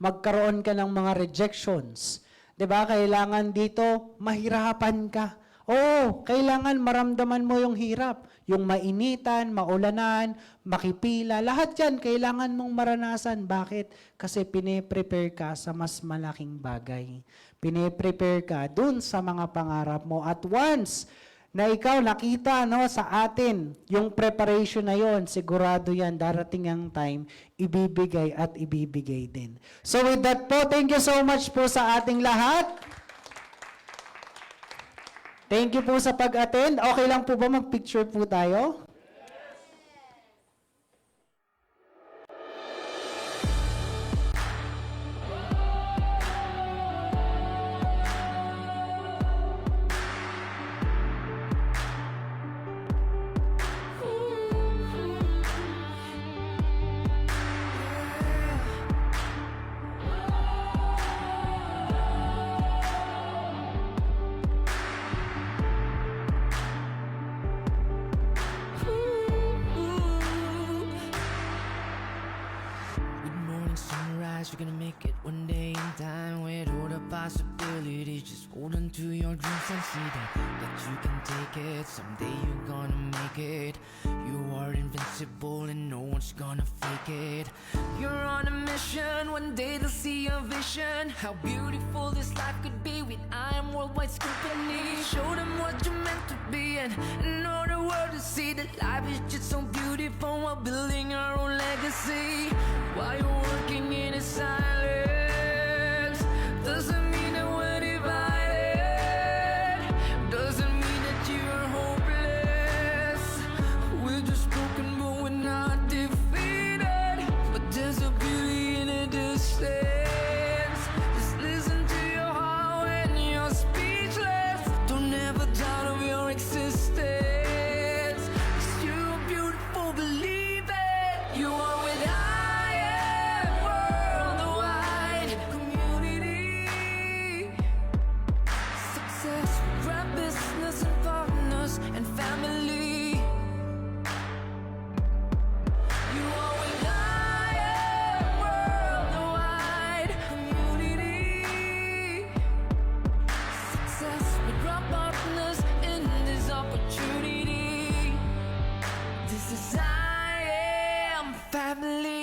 magkaroon ka ng mga rejections. 'Di ba? Kailangan dito mahirapan ka. Oo, kailangan maramdaman mo yung hirap. Yung mainitan, maulanan, makipila, lahat yan kailangan mong maranasan. Bakit? Kasi pine-prepare ka sa mas malaking bagay. Pine-prepare ka dun sa mga pangarap mo. At once na ikaw nakita sa atin yung preparation na yon, sigurado yan, darating ang time, ibibigay at ibibigay din. So with that po, thank you so much po sa ating lahat. Thank you po sa pag-attend. Okay lang po ba mag-picture po tayo? realize you're gonna make it one day in time. With all the possibilities, just hold on to your dreams and see that you can take it. Someday you're gonna make it. You are invincible and no one's gonna fake it. You're on a mission, one day they'll see your vision. How beautiful this life could be with I Am Worldwide's company. Show them what you're meant to be and know the world to see that life is just so beautiful while building our own legacy. While you're working in silence, doesn't mean that we're divided. Doesn't mean that you're hopeless. We're just broken, but we're not defeated. But there's a beauty in the distance. Just listen to your heart when you're speechless. Don't ever doubt of your existence. 'Cause you're beautiful, believe it. You are with I Am Worldwide Community. Success, grab business and partners and family. You are with I Am Worldwide Community. Success, we grab partners in this opportunity. This is I Am Family.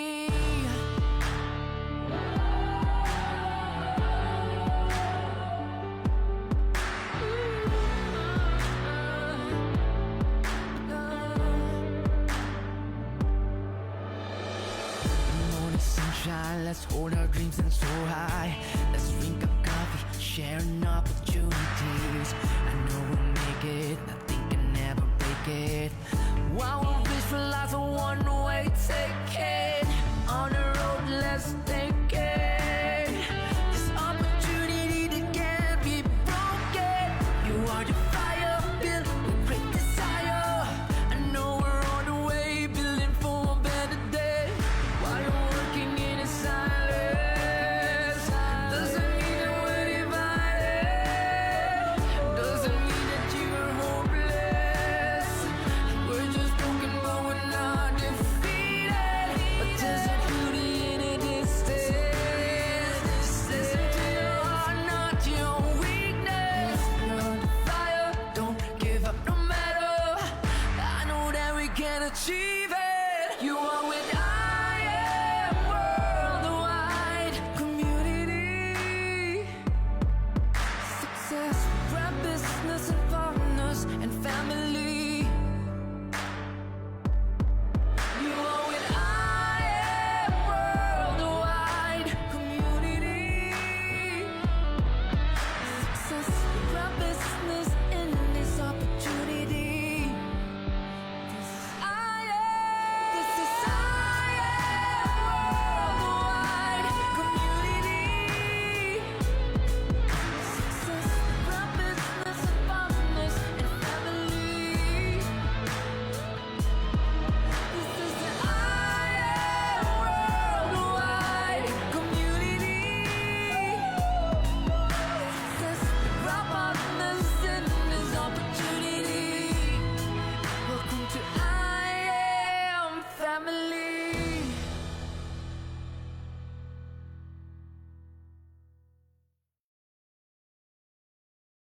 Morning sunshine, let's hold our dreams and soar high. Let's drink a coffee, sharing opportunities. I know we'll make it, nothing can ever break it. While we visualize a one-way ticket.